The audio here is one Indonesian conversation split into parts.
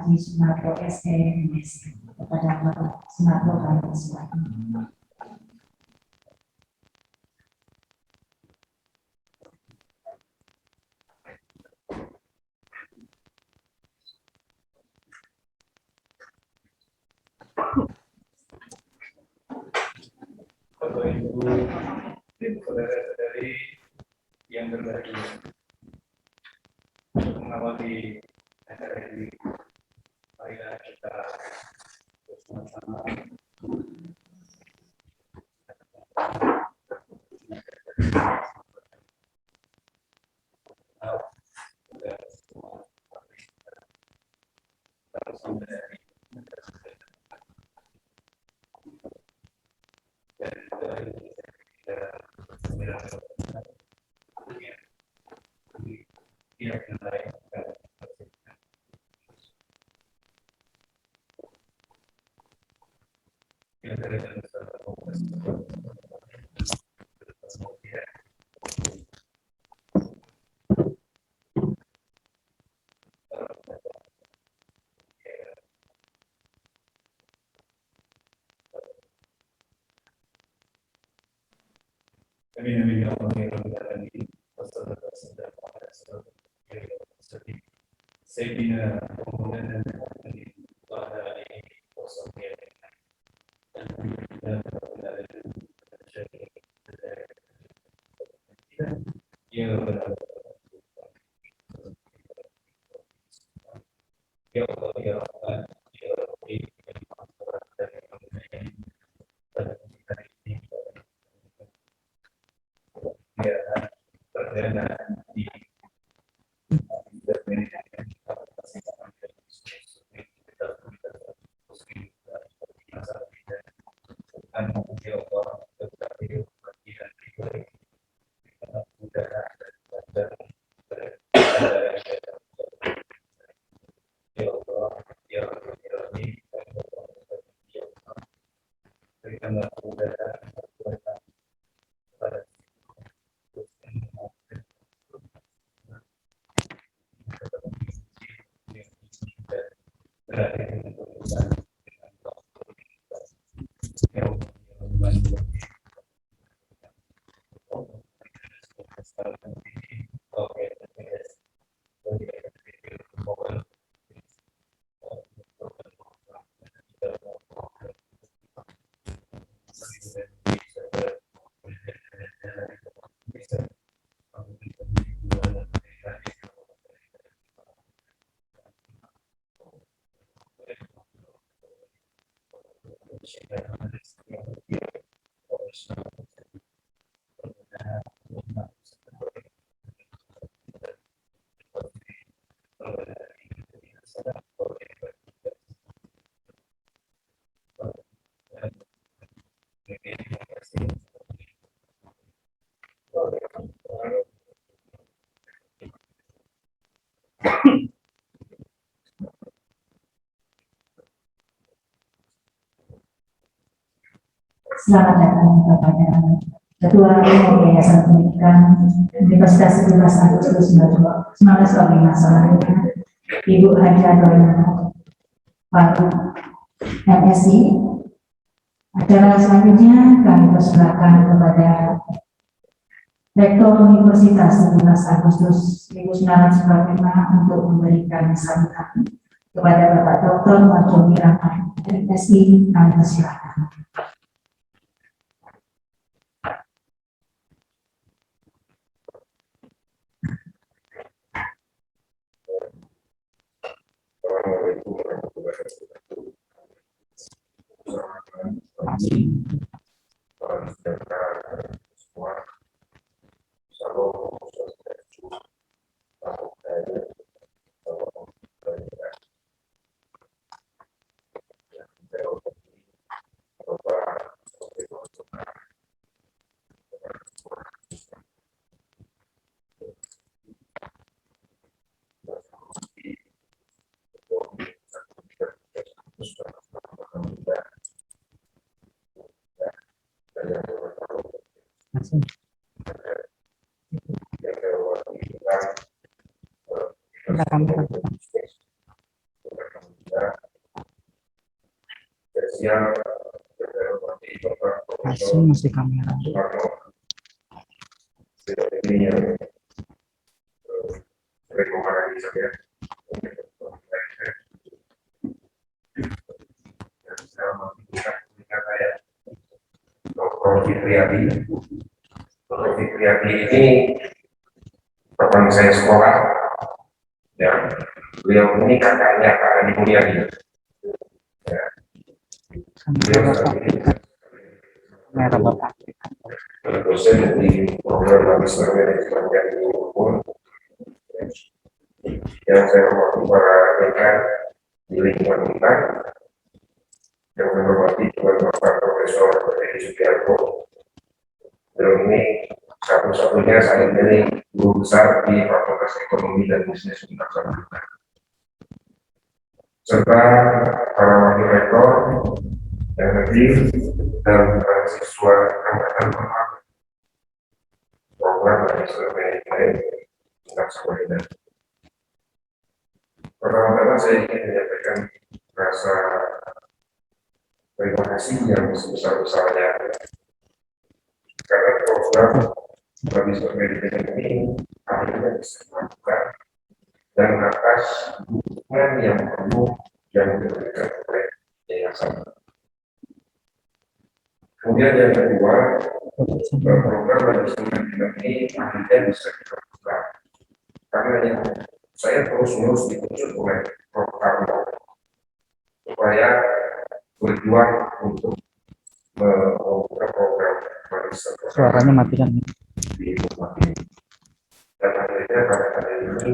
Haji Sunarto SE kepada Bapak Sunarto kami persilakan. Bapak Ibu dan saudara-saudari yang berbahagia, untuk mengawali acara ini, marilah kita bersama-sama Selamat datang kepada Ketua Umum Yayasan Pendidikan Universitas 11 Agustus 1945 Ibu Haja Dorina Faruk MSI. Acara selanjutnya kami persilakan kepada Rektor Universitas 11 Agustus 1945 untuk memberikan sambutan kepada Bapak Dr. Marjomi Rahman MSI. Kami persilakan. Sosial dari Bapak Masih Profesor mesti kamera. Soekarno. Sejauh ini yang rekomendasi saya dan saya mengingat saya Dr. Fitriadi. Dr. Fitriadi ini teman saya sekolah, ya. Beliau ini kakaknya Pak Adi Mulyadi. Ya. Beliau saat ini Kamera Bapak. dosen di program magister manajemen dan hukum yang saya hormati para rekan di lingkungan kita, yang saya hormati Tuan Bapak Profesor Edi Sugiarto. Beliau ini satu-satunya saya ini guru besar di Fakultas Ekonomi dan Bisnis Universitas kita, serta para wakil rektor yang hadir dan para siswa angkatan pertama program magister manajemen Universitas. Pertama-tama saya ingin menyampaikan rasa terima kasih yang sebesar-besarnya karena program magister manajemen ini akhirnya bisa dilakukan dan atas dukungan yang penuh yang diberikan oleh yayasan. Kemudian yang kedua, program magister manajemen ini akhirnya bisa dilakukan karena yang saya terus-menerus ditunjuk oleh Prof. Karno supaya berjuang untuk membuat program magister Suaranya matikan. di rumah ini. Dan akhirnya pada hari ini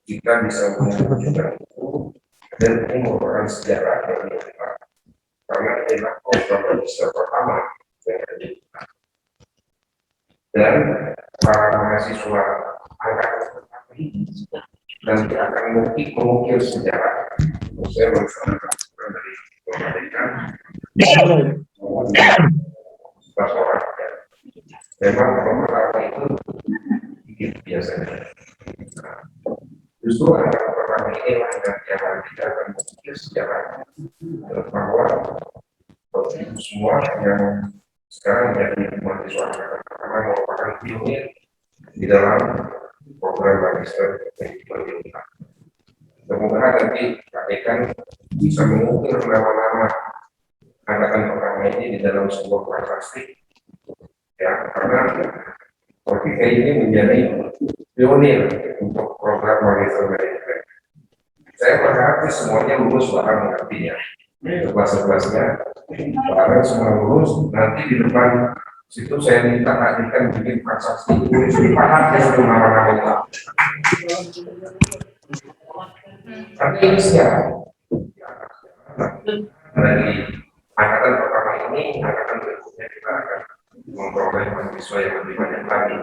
kita bisa mewujudkan itu dan ini merupakan sejarah bagi kita karena inilah program magister pertama yang ada kita. Dan para mahasiswa angkatan pertama ini nanti akan mengukir sejarah. Saya melaksanakan dari pemerintah orang memang pertama itu sedikit biasanya. Justru angkatan pertama inilah yang kita akan mengukir sejarah bahwa itu semua yang sekarang menjadi mahasiswa angkatan pertama merupakan pionir di dalam program magister manajemen. Semoga nanti Pak Dekan bisa mengukir nama-nama angkatan pertama ini di dalam sebuah prasasti, ya, karena Profika ini menjadi pionir untuk program magister manajemen. Saya berharap semuanya lulus barang mengertinya, kelas-kelasnya barang semua lulus. Nanti di depan situ saya minta Pak Dekan bikin prasasti tulis paham ya nama-nama. Tapi ini sejarah dari angkatan pertama ini, angkatan berikutnya kita akan memperoleh mahasiswa yang lebih banyak lagi.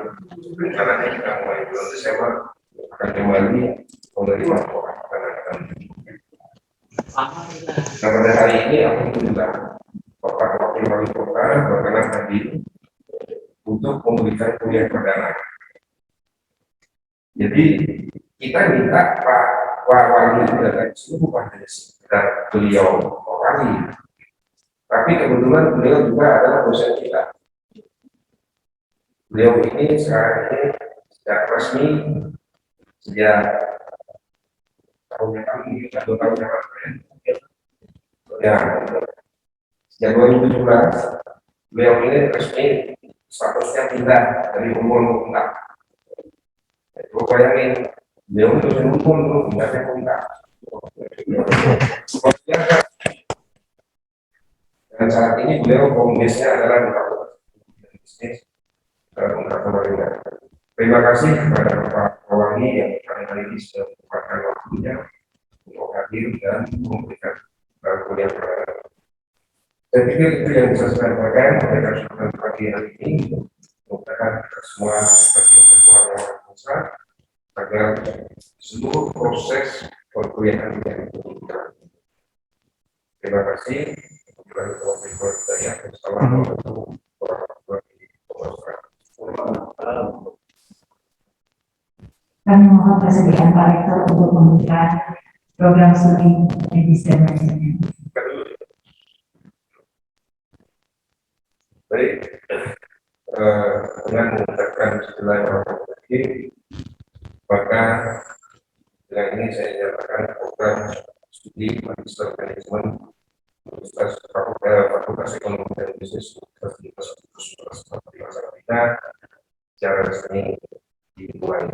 Rencananya kita mulai bulan Desember akan kembali menerima angkatan berikutnya. Nah, pada hari ini alhamdulillah Bapak Wakil Wali Kota berkenan hadir untuk memberikan kuliah perdana. Jadi kita minta Pak Wali datang ke sini bukan hanya sekedar beliau wali, tapi kebetulan beliau juga adalah dosen kita. Beliau ini sekarang ini sejak resmi sejak tahun yang lalu, mungkin 2 tahun yang lalu ya, sejak 2017 beliau ini resmi statusnya pindah dari umum ke Itu bayangin, dia untuk mengumpul dulu, pindahnya kontak. Dan saat ini beliau komunisnya adalah di Fakultas Bisnis dan Pemerintah. Terima kasih kepada Pak Wali yang kali ini sudah menyempatkan waktunya untuk hadir dan memberikan kuliah perdana. Saya pikir itu yang bisa saya sampaikan pada kesempatan pagi hari ini. Mudah-mudahan kita semua seperti yang berkuat yang besar agar seluruh proses perkuliahan yang dilakukan. Terima kasih. Assalamualaikum warahmatullahi wabarakatuh. Kami mohon persediaan Pak Rektor untuk membuka program studi magister manajemen. menyiapkan setelah orang lagi, maka dengan ini saya nyatakan program studi magister manajemen Fakultas Ekonomi dan Bisnis Universitas Sarjana secara resmi dimulai.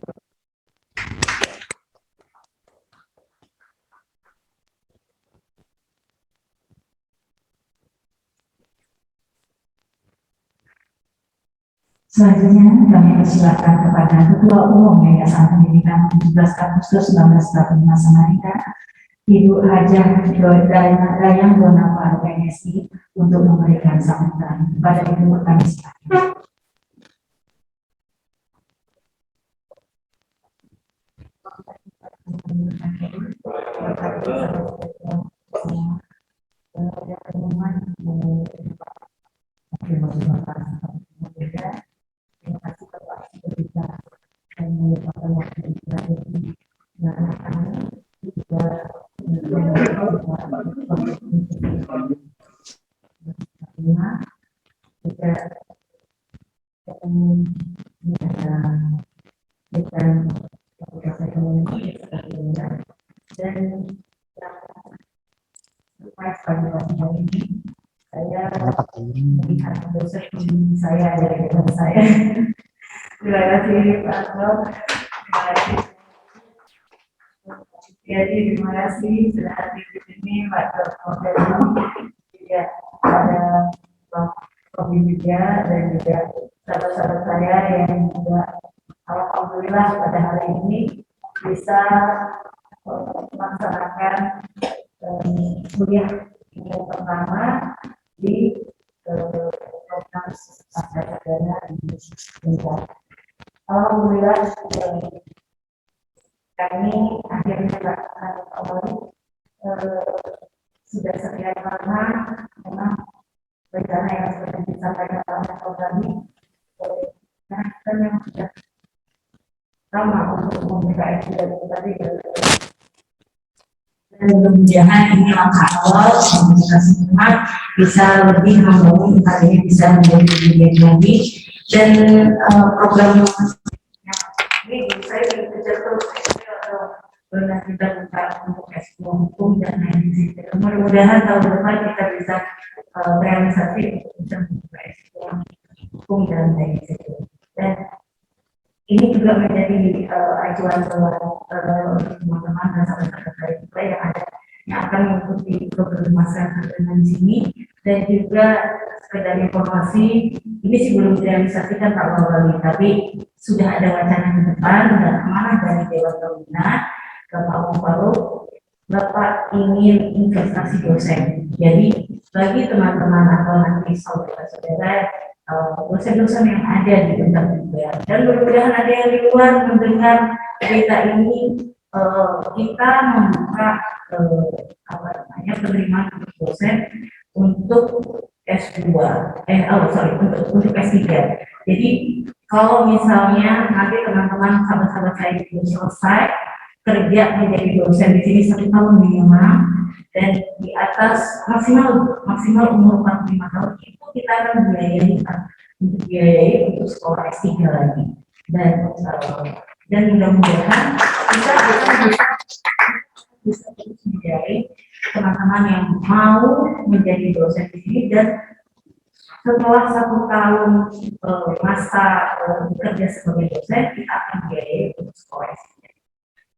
Selanjutnya kami persilakan kepada Ketua Umum Yayasan Pendidikan 17 Agustus 1945 Samarinda, Ibu Hajah Dayang Donava PNSI untuk memberikan sambutan. Kepada Ibu kami silakan. Terima kasih Bapak Sekda dan merupakan waktu ini dan anak-anak juga juga ketemu dengan Fakultas Ekonomi dan pada waktu ini saya melihat dosen saya dari depan saya. Terima kasih Pak Prof. Terima kasih. Jadi terima kasih sudah hadir di sini Pak Prof. Juga ada Prof. juga dan juga sahabat-sahabat saya yang juga alhamdulillah pada hari ini bisa melaksanakan kuliah yang pertama di program sarjana Indonesia. Alhamdulillah kami akhirnya sudah sekian lama memang rencana yang sudah disampaikan oleh program ini, nah kita memang sudah lama untuk membuka itu tadi. Dan mudah-mudahan ini langkah awal untuk kita semua bisa lebih membangun ini bisa menjadi lebih lagi dan program ini saya dikejar terus benar kita buka untuk S2 hukum dan lain-lain. Mudah-mudahan tahun depan kita bisa realisasi untuk membuka S2 hukum dan lain-lain. Dan ini juga menjadi acuan teman-teman dan sahabat-sahabat kita yang ada yang akan mengikuti program masyarakat dengan sini dan juga sekedar informasi ini sih belum direalisasikan Pak Wali, tapi sudah ada wacana ke depan dan amanah dari Dewan Pembina ke Pak Faruk, Bapak ingin investasi dosen. Jadi bagi teman-teman atau nanti saudara-saudara dosen-dosen yang ada di Unpad juga dan mudah-mudahan ada yang di luar mendengar berita ini, kita membuka penerimaan dosen untuk S2 untuk S3. Jadi kalau misalnya nanti teman-teman sahabat-sahabat saya itu selesai kerja menjadi dosen di sini 1 tahun minimal dan di atas maksimal umur 45 tahun itu kita akan biayai untuk sekolah S3 lagi dan mudah-mudahan bisa terus membiayai teman-teman yang mau menjadi dosen di sini dan setelah 1 tahun masa bekerja sebagai dosen kita akan biayai untuk sekolah S3.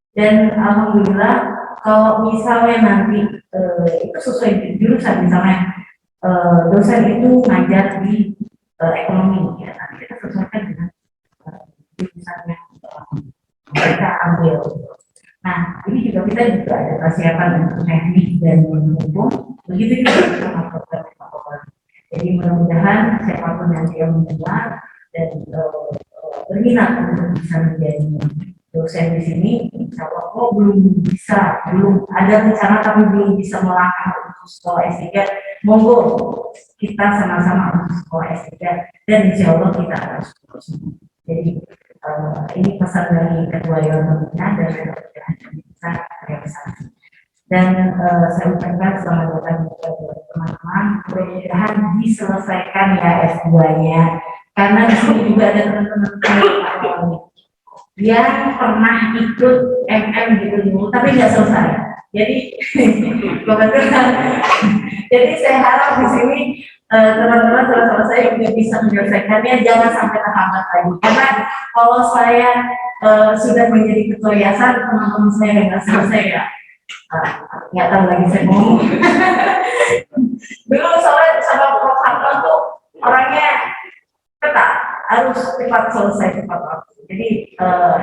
Dan alhamdulillah kalau misalnya nanti itu sesuai jurusan, misalnya dosen itu ngajar di ekonomi, ya nanti kita sesuaikan dengan jurusan yang mereka ambil. Nah ini juga kita juga ada persiapan untuk teknik dan hukum, begitu juga sama program. Jadi mudah-mudahan siapapun nanti yang mendengar dan berminat untuk bisa menjadi dosen di sini, insya Allah belum ada rencana tapi belum bisa melangkah untuk sekolah S3, monggo kita sama-sama untuk sekolah S3 dan insya Allah kita akan sukses. Jadi ini pesan dari Ketua Dewan Pembina dan mudah-mudahan bisa realisasi. Dan saya ucapkan selamat datang kepada teman-teman, mudah-mudahan diselesaikan ya S2-nya. karena di sini juga ada teman-teman saya yang pernah ikut MM gitu dulu, tapi nggak selesai. Jadi kebetulan, jadi saya harap di sini teman-teman teman-teman saya juga bisa menyelesaikannya, jangan sampai terhambat lagi. Karena kalau saya sudah menjadi ketua yayasan, teman-teman saya yang nggak selesai ya, nggak tahu lagi saya ngomong. Dulu soalnya sama Prof. Harto tuh orangnya ketat, harus cepat selesai cepat waktu. Jadi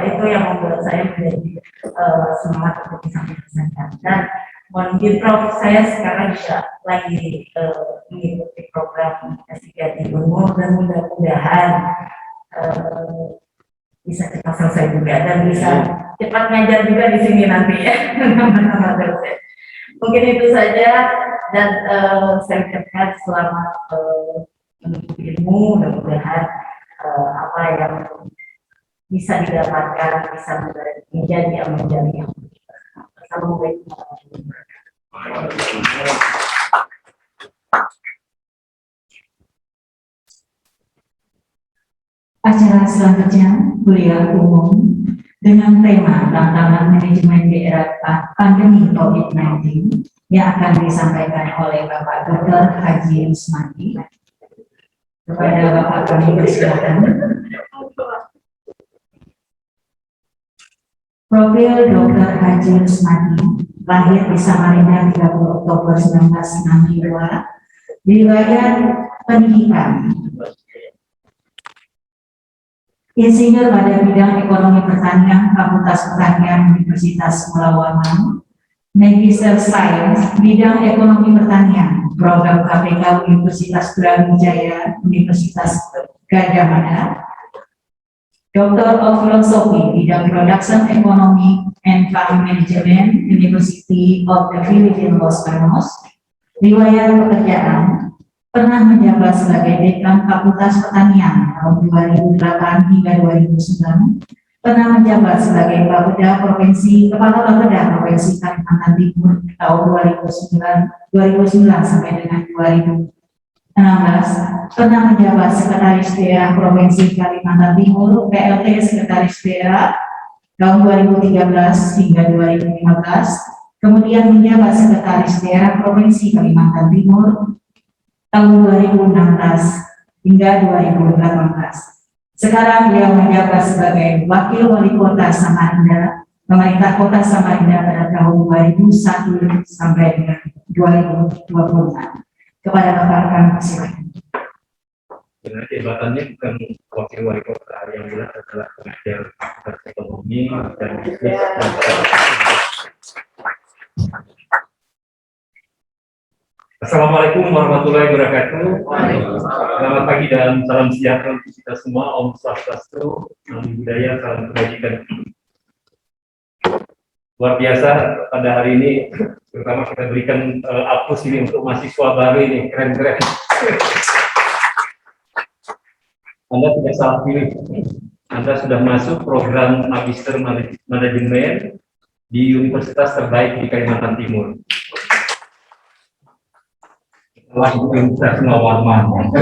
itu yang membuat saya menjadi semangat untuk bisa menyelesaikan. Dan mohon izin Prof, saya sekarang juga lagi mengikuti program S3 di Unmul dan mudah-mudahan bisa cepat selesai juga dan bisa cepat ngajar juga di sini nanti ya. Mungkin itu saja dan saya ucapkan selamat menuntut ilmu, mudah-mudahan apa yang bisa didapatkan bisa menjadi amal jariah. Assalamualaikum warahmatullahi wabarakatuh. Acara selanjutnya kuliah umum dengan tema tantangan manajemen di era pandemi COVID-19 yang akan disampaikan oleh Bapak Dr. Haji Rusmadi. Kepada Bapak kami persilakan. Profil Dr. Haji Rusmadi lahir di Samarinda 30 Oktober 1962. Riwayat pendidikan Insinyur pada bidang ekonomi pertanian Fakultas Pertanian Universitas Mulawarman, Magister Sains bidang ekonomi pertanian Program KPK Universitas Brawijaya Universitas Gadjah Mada, Doctor of Philosophy bidang Production Economy and Farm Management University of the Philippines Los Banos. Riwayat pekerjaan pernah menjabat sebagai Dekan Fakultas Pertanian tahun 2008 hingga 2009, pernah menjabat sebagai Kepala Bapeda Provinsi Kalimantan Timur tahun 2009 sampai dengan 2016, pernah menjabat Sekretaris Daerah Provinsi Kalimantan Timur PLT Sekretaris Daerah tahun 2013 hingga 2015, kemudian menjabat Sekretaris Daerah Provinsi Kalimantan Timur tahun 2016 hingga 2018. Sekarang beliau menjabat sebagai Wakil Wali Kota Samarinda, Pemerintah Kota Samarinda pada tahun 2001 sampai dengan 2026. Kepada Bapak kami persilakan. Dengan jabatannya bukan Wakil Wali Kota, yang jelas adalah pengajar Fakultas Ekonomi dan Bisnis. Assalamualaikum warahmatullahi wabarakatuh. Selamat pagi dan salam sejahtera untuk kita semua. Om Swastiastu, Namo Buddhaya, salam kebajikan. Luar biasa pada hari ini, terutama kita berikan apus ini untuk mahasiswa baru ini, keren-keren. Anda tidak salah pilih. Anda sudah masuk program Magister Manajemen di universitas terbaik di Kalimantan Timur. Universitas Mulawarman.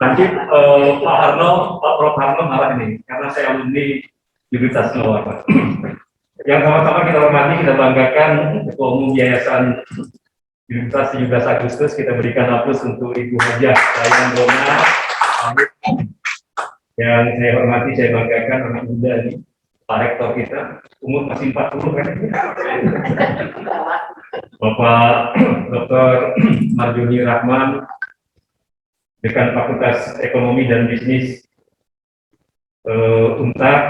Nanti Pak Prof. Harno marah ini karena saya alumni Universitas Mulawarman. Yang sama-sama kita hormati, kita banggakan Ketua Umum Yayasan Universitas 17 Agustus, kita berikan aplaus untuk Ibu Hajah Layan Dona. Yang saya hormati, saya banggakan anak muda ini, Pak Rektor kita, umur masih 40 kan? Bapak Dr. Marjuni Rahman, Dekan Fakultas Ekonomi dan Bisnis UNTAD,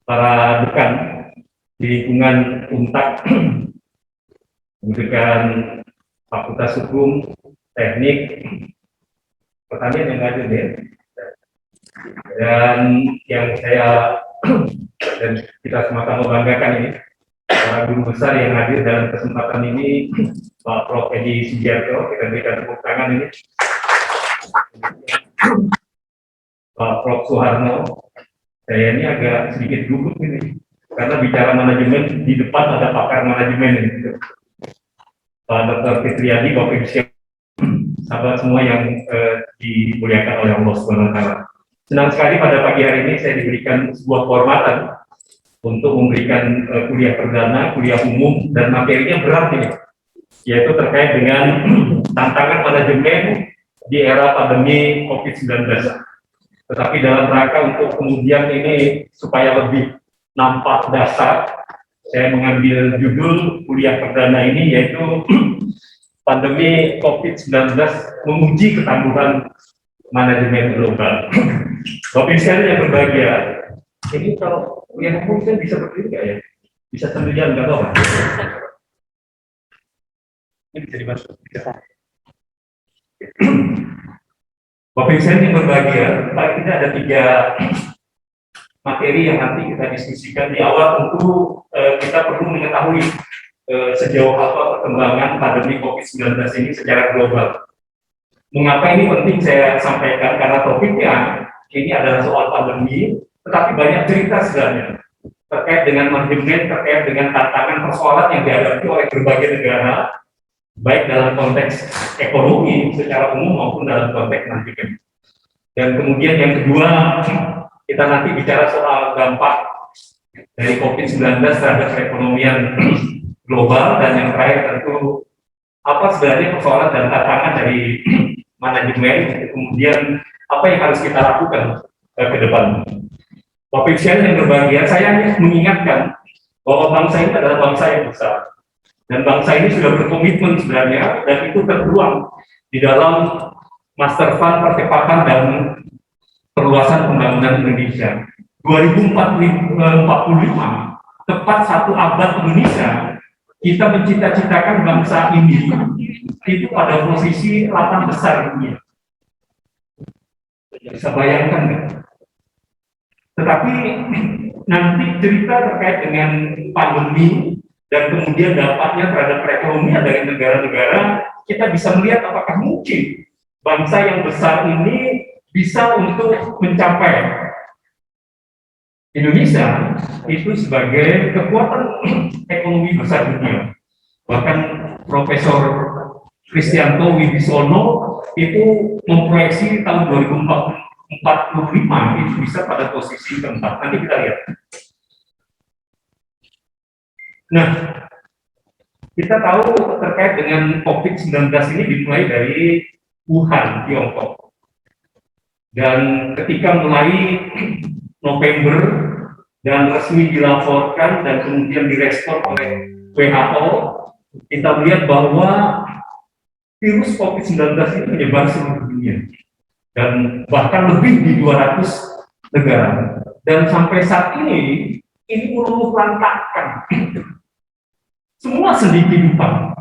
para dekan di lingkungan UNTAD, Dekan Fakultas Hukum, Teknik, Pertanian yang hadir ya. Dan yang saya dan kita sama-sama banggakan ini, para guru besar yang hadir dalam kesempatan ini, Pak Prof. Edi Sugiarto, kita berikan tepuk tangan ini. Pak Prof. Soeharno, saya ini agak sedikit gugup ini, karena bicara manajemen, di depan ada pakar manajemen ini. Pak Dr. Fitriadi, Bapak Ibu, sahabat semua yang dimuliakan oleh Allah Subhanahu wa Ta'ala. Senang sekali pada pagi hari ini saya diberikan sebuah kehormatan untuk memberikan kuliah perdana, kuliah umum, dan materinya berat ini, yaitu terkait dengan tantangan manajemen di era pandemi COVID-19. Tetapi dalam rangka untuk kemudian ini supaya lebih nampak dasar, saya mengambil judul kuliah perdana ini yaitu pandemi COVID-19 menguji ketangguhan manajemen global. Bapak sekalian yang berbahagia, ini kalau kuliah umum kan bisa berdiri nggak ya? Bisa sambil jalan nggak apa-apa? Ini bisa dibantu. Bapak sekalian yang berbahagia, paling tidak ada 3 materi yang nanti kita diskusikan. Di awal tentu kita perlu mengetahui sejauh apa perkembangan pandemi COVID-19 ini secara global. Mengapa ini penting saya sampaikan? Karena topiknya ini adalah soal pandemi, tetapi banyak cerita sebenarnya terkait dengan manajemen, terkait dengan tantangan persoalan yang dihadapi oleh berbagai negara, baik dalam konteks ekonomi secara umum maupun dalam konteks manajemen. Dan kemudian yang kedua, kita nanti bicara soal dampak dari COVID-19 terhadap perekonomian global, dan yang terakhir tentu apa sebenarnya persoalan dan tantangan dari manajemen, kemudian apa yang harus kita lakukan ke depan. Bapak sekalian yang berbahagia, saya mengingatkan bahwa bangsa ini adalah bangsa yang besar, dan bangsa ini sudah berkomitmen sebenarnya, dan itu tertuang di dalam Master Fund Percepatan dan Perluasan Pembangunan Indonesia 2045, tepat 1 abad Indonesia, kita mencita-citakan bangsa ini itu pada posisi 8 besar dunia. Bisa bayangkan nggak? Tetapi nanti cerita terkait dengan pandemi dan kemudian dampaknya terhadap perekonomian dari negara-negara, kita bisa melihat apakah mungkin bangsa yang besar ini bisa untuk mencapai Indonesia itu sebagai kekuatan ekonomi besar dunia. Bahkan Profesor Kristianto Wibisono itu memproyeksi tahun 2045 itu bisa pada posisi keempat. Nanti kita lihat. Nah, kita tahu terkait dengan COVID-19 ini dimulai dari Wuhan, Tiongkok. Dan ketika mulai November dan resmi dilaporkan dan kemudian direspon oleh WHO, kita melihat bahwa virus COVID-19 ini menyebar seluruh dunia dan bahkan lebih di 200 negara. Dan sampai saat ini meluluh lantakkan semua sendi kehidupan.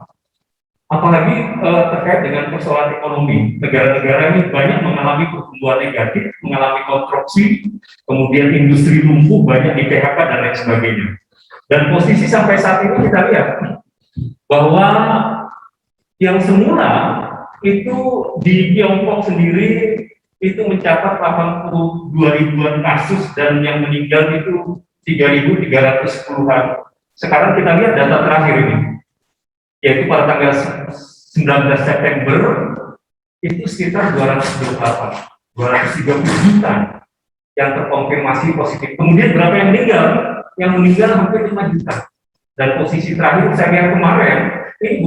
Apalagi terkait dengan persoalan ekonomi, negara-negara ini banyak mengalami pertumbuhan negatif, mengalami konstruksi, kemudian industri lumpuh, banyak di PHK dan lain sebagainya. Dan posisi sampai saat ini kita lihat bahwa yang semula itu di Tiongkok sendiri itu mencatat 82 ribuan kasus dan yang meninggal itu 3.310-an. Sekarang kita lihat data terakhir ini, yaitu pada tanggal 19 September itu sekitar 230 juta yang terkonfirmasi positif. Kemudian berapa yang meninggal? Yang meninggal hampir 5 juta. Dan posisi terakhir saya lihat kemarin ini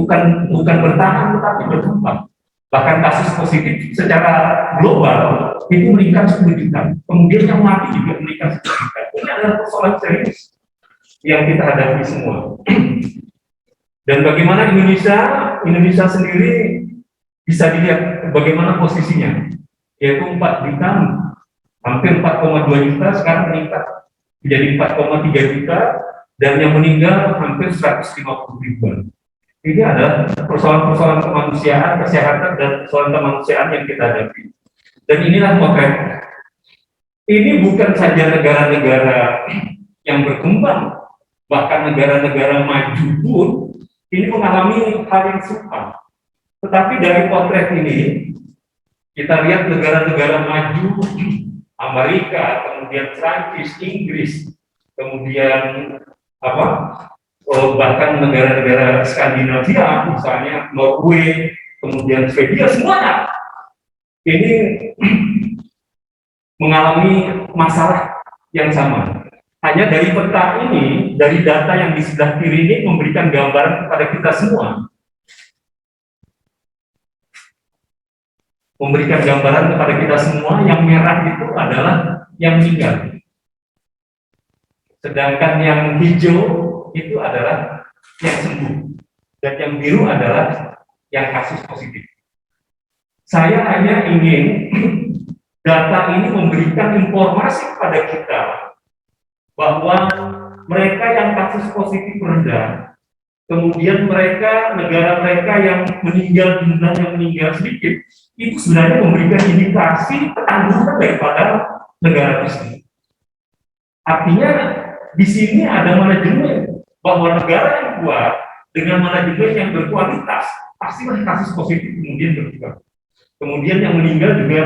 bukan bertahan tetapi berkembang. Bahkan kasus positif secara global itu meningkat 10 juta. Kemudian yang mati juga meningkat 10 juta. Ini adalah persoalan serius yang kita hadapi semua. Dan bagaimana Indonesia sendiri bisa dilihat bagaimana posisinya, yaitu 4 juta, hampir 4,2 juta, sekarang meningkat menjadi 4,3 juta, dan yang meninggal hampir 150 ribuan. Ini adalah persoalan-persoalan kemanusiaan, kesehatan, dan persoalan kemanusiaan yang kita hadapi. Dan inilah makanya, ini bukan saja negara-negara yang berkembang, bahkan negara-negara maju pun ini mengalami hal yang serupa. Tetapi dari potret ini, kita lihat negara-negara maju, Amerika, kemudian Prancis, Inggris, kemudian bahkan negara-negara Skandinavia, misalnya Norway, kemudian Swedia, semuanya ini mengalami masalah yang sama. Hanya dari peta ini, dari data yang di sebelah kiri ini memberikan gambaran kepada kita semua. Memberikan gambaran kepada kita semua, yang merah itu adalah yang meninggal. Sedangkan yang hijau itu adalah yang sembuh. Dan yang biru adalah yang kasus positif. Saya hanya ingin data ini memberikan informasi kepada kita bahwa mereka yang kasus positif rendah, kemudian negara mereka yang meninggal, jumlah yang meninggal sedikit, itu sebenarnya memberikan indikasi ketangguhan daripada negara tersebut. Artinya di sini ada manajemen bahwa negara yang kuat dengan manajemen yang berkualitas, pastilah kasus positif kemudian berkurang. Kemudian yang meninggal juga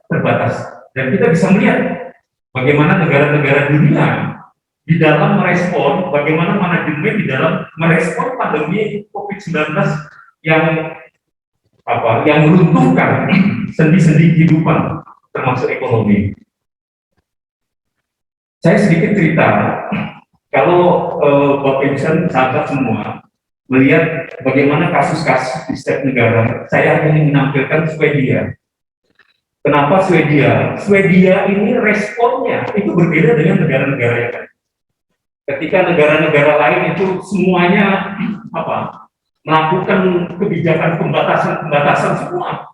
terbatas. Dan kita bisa melihat bagaimana negara-negara dunia di dalam merespon, bagaimana manajemen di dalam merespon pandemi COVID-19 yang meruntuhkan sendi-sendi kehidupan, termasuk ekonomi. Saya sedikit cerita, kalau Bapak Ibu sahabat semua melihat bagaimana kasus-kasus di setiap negara, saya ingin menampilkan Swedia. Kenapa Swedia? Swedia ini responnya itu berbeda dengan negara-negara yang lain. Ketika negara-negara lain itu semuanya melakukan kebijakan pembatasan semua,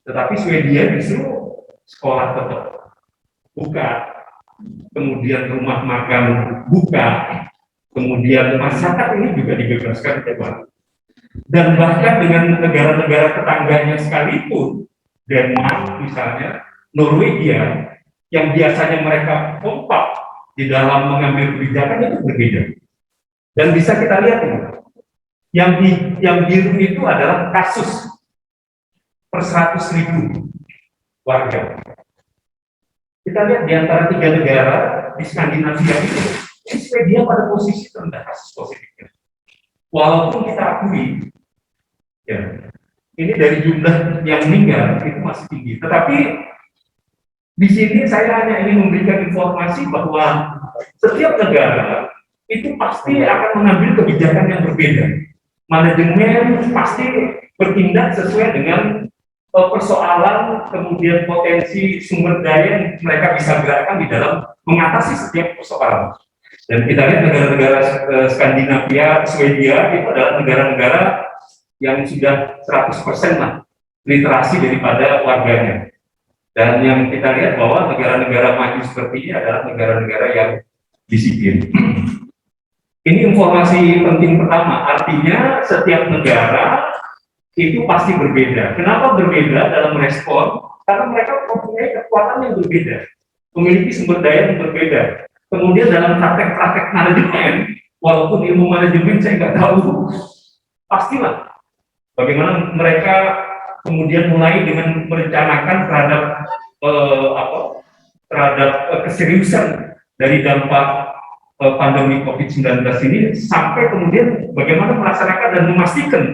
tetapi Swedia justru sekolah tetap buka, kemudian rumah makan buka, kemudian masyarakat ini juga dibebaskan bebas. Dan bahkan dengan negara-negara tetangganya sekalipun, Denmark misalnya, Norwegia, yang biasanya mereka kompak di dalam mengambil kebijakan itu berbeda. Dan bisa kita lihat ini, yang biru itu adalah kasus per 100.000 warga. Kita lihat di antara 3 negara di Skandinavia itu, Swedia pada posisi terendah kasus positifnya. Walaupun kita akui, ya, ini dari jumlah yang meninggal itu masih tinggi. Tetapi di sini saya hanya ingin memberikan informasi bahwa setiap negara itu pasti akan mengambil kebijakan yang berbeda. Manajemen pasti bertindak sesuai dengan persoalan, kemudian potensi sumber daya yang mereka bisa gerakkan di dalam mengatasi setiap persoalan. Dan kita lihat negara-negara Skandinavia, Swedia itu adalah negara-negara yang sudah 100% lah literasi daripada warganya. Dan yang kita lihat bahwa negara-negara maju seperti ini adalah negara-negara yang disiplin. Ini informasi penting pertama, artinya setiap negara itu pasti berbeda. Kenapa berbeda dalam respon? Karena mereka mempunyai kekuatan yang berbeda, memiliki sumber daya yang berbeda. Kemudian dalam praktek-praktek manajemen, walaupun ilmu manajemen saya nggak tahu, pastilah bagaimana mereka kemudian mulai dengan merencanakan terhadap keseriusan dari dampak pandemi COVID-19 ini, sampai kemudian bagaimana melaksanakan dan memastikan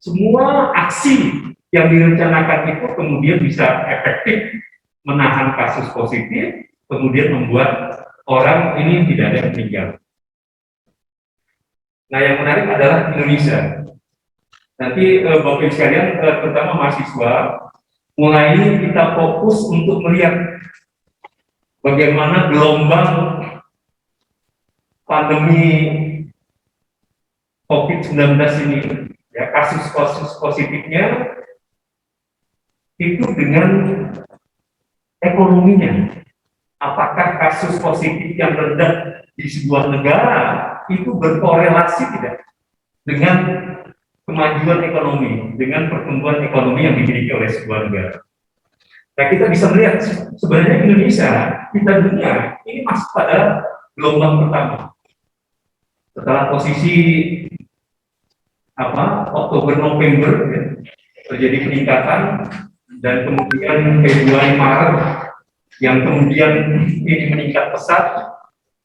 semua aksi yang direncanakan itu kemudian bisa efektif menahan kasus positif, kemudian membuat orang ini tidak ada yang meninggal. Nah, yang menarik adalah Indonesia. Nanti Bapak Ibu sekalian, terutama mahasiswa, mulai kita fokus untuk melihat bagaimana gelombang pandemi COVID-19 ini, ya, kasus-kasus positifnya itu dengan ekonominya. Apakah kasus positif yang rendah di sebuah negara itu berkorelasi tidak dengan kemajuan ekonomi, dengan pertumbuhan ekonomi yang dimiliki oleh sebuah negara. Nah, kita bisa melihat sebenarnya Indonesia, kita dunia ini masuk pada gelombang pertama. Setelah posisi Oktober November, ya, terjadi peningkatan, dan kemudian Februari Maret yang kemudian ini meningkat pesat,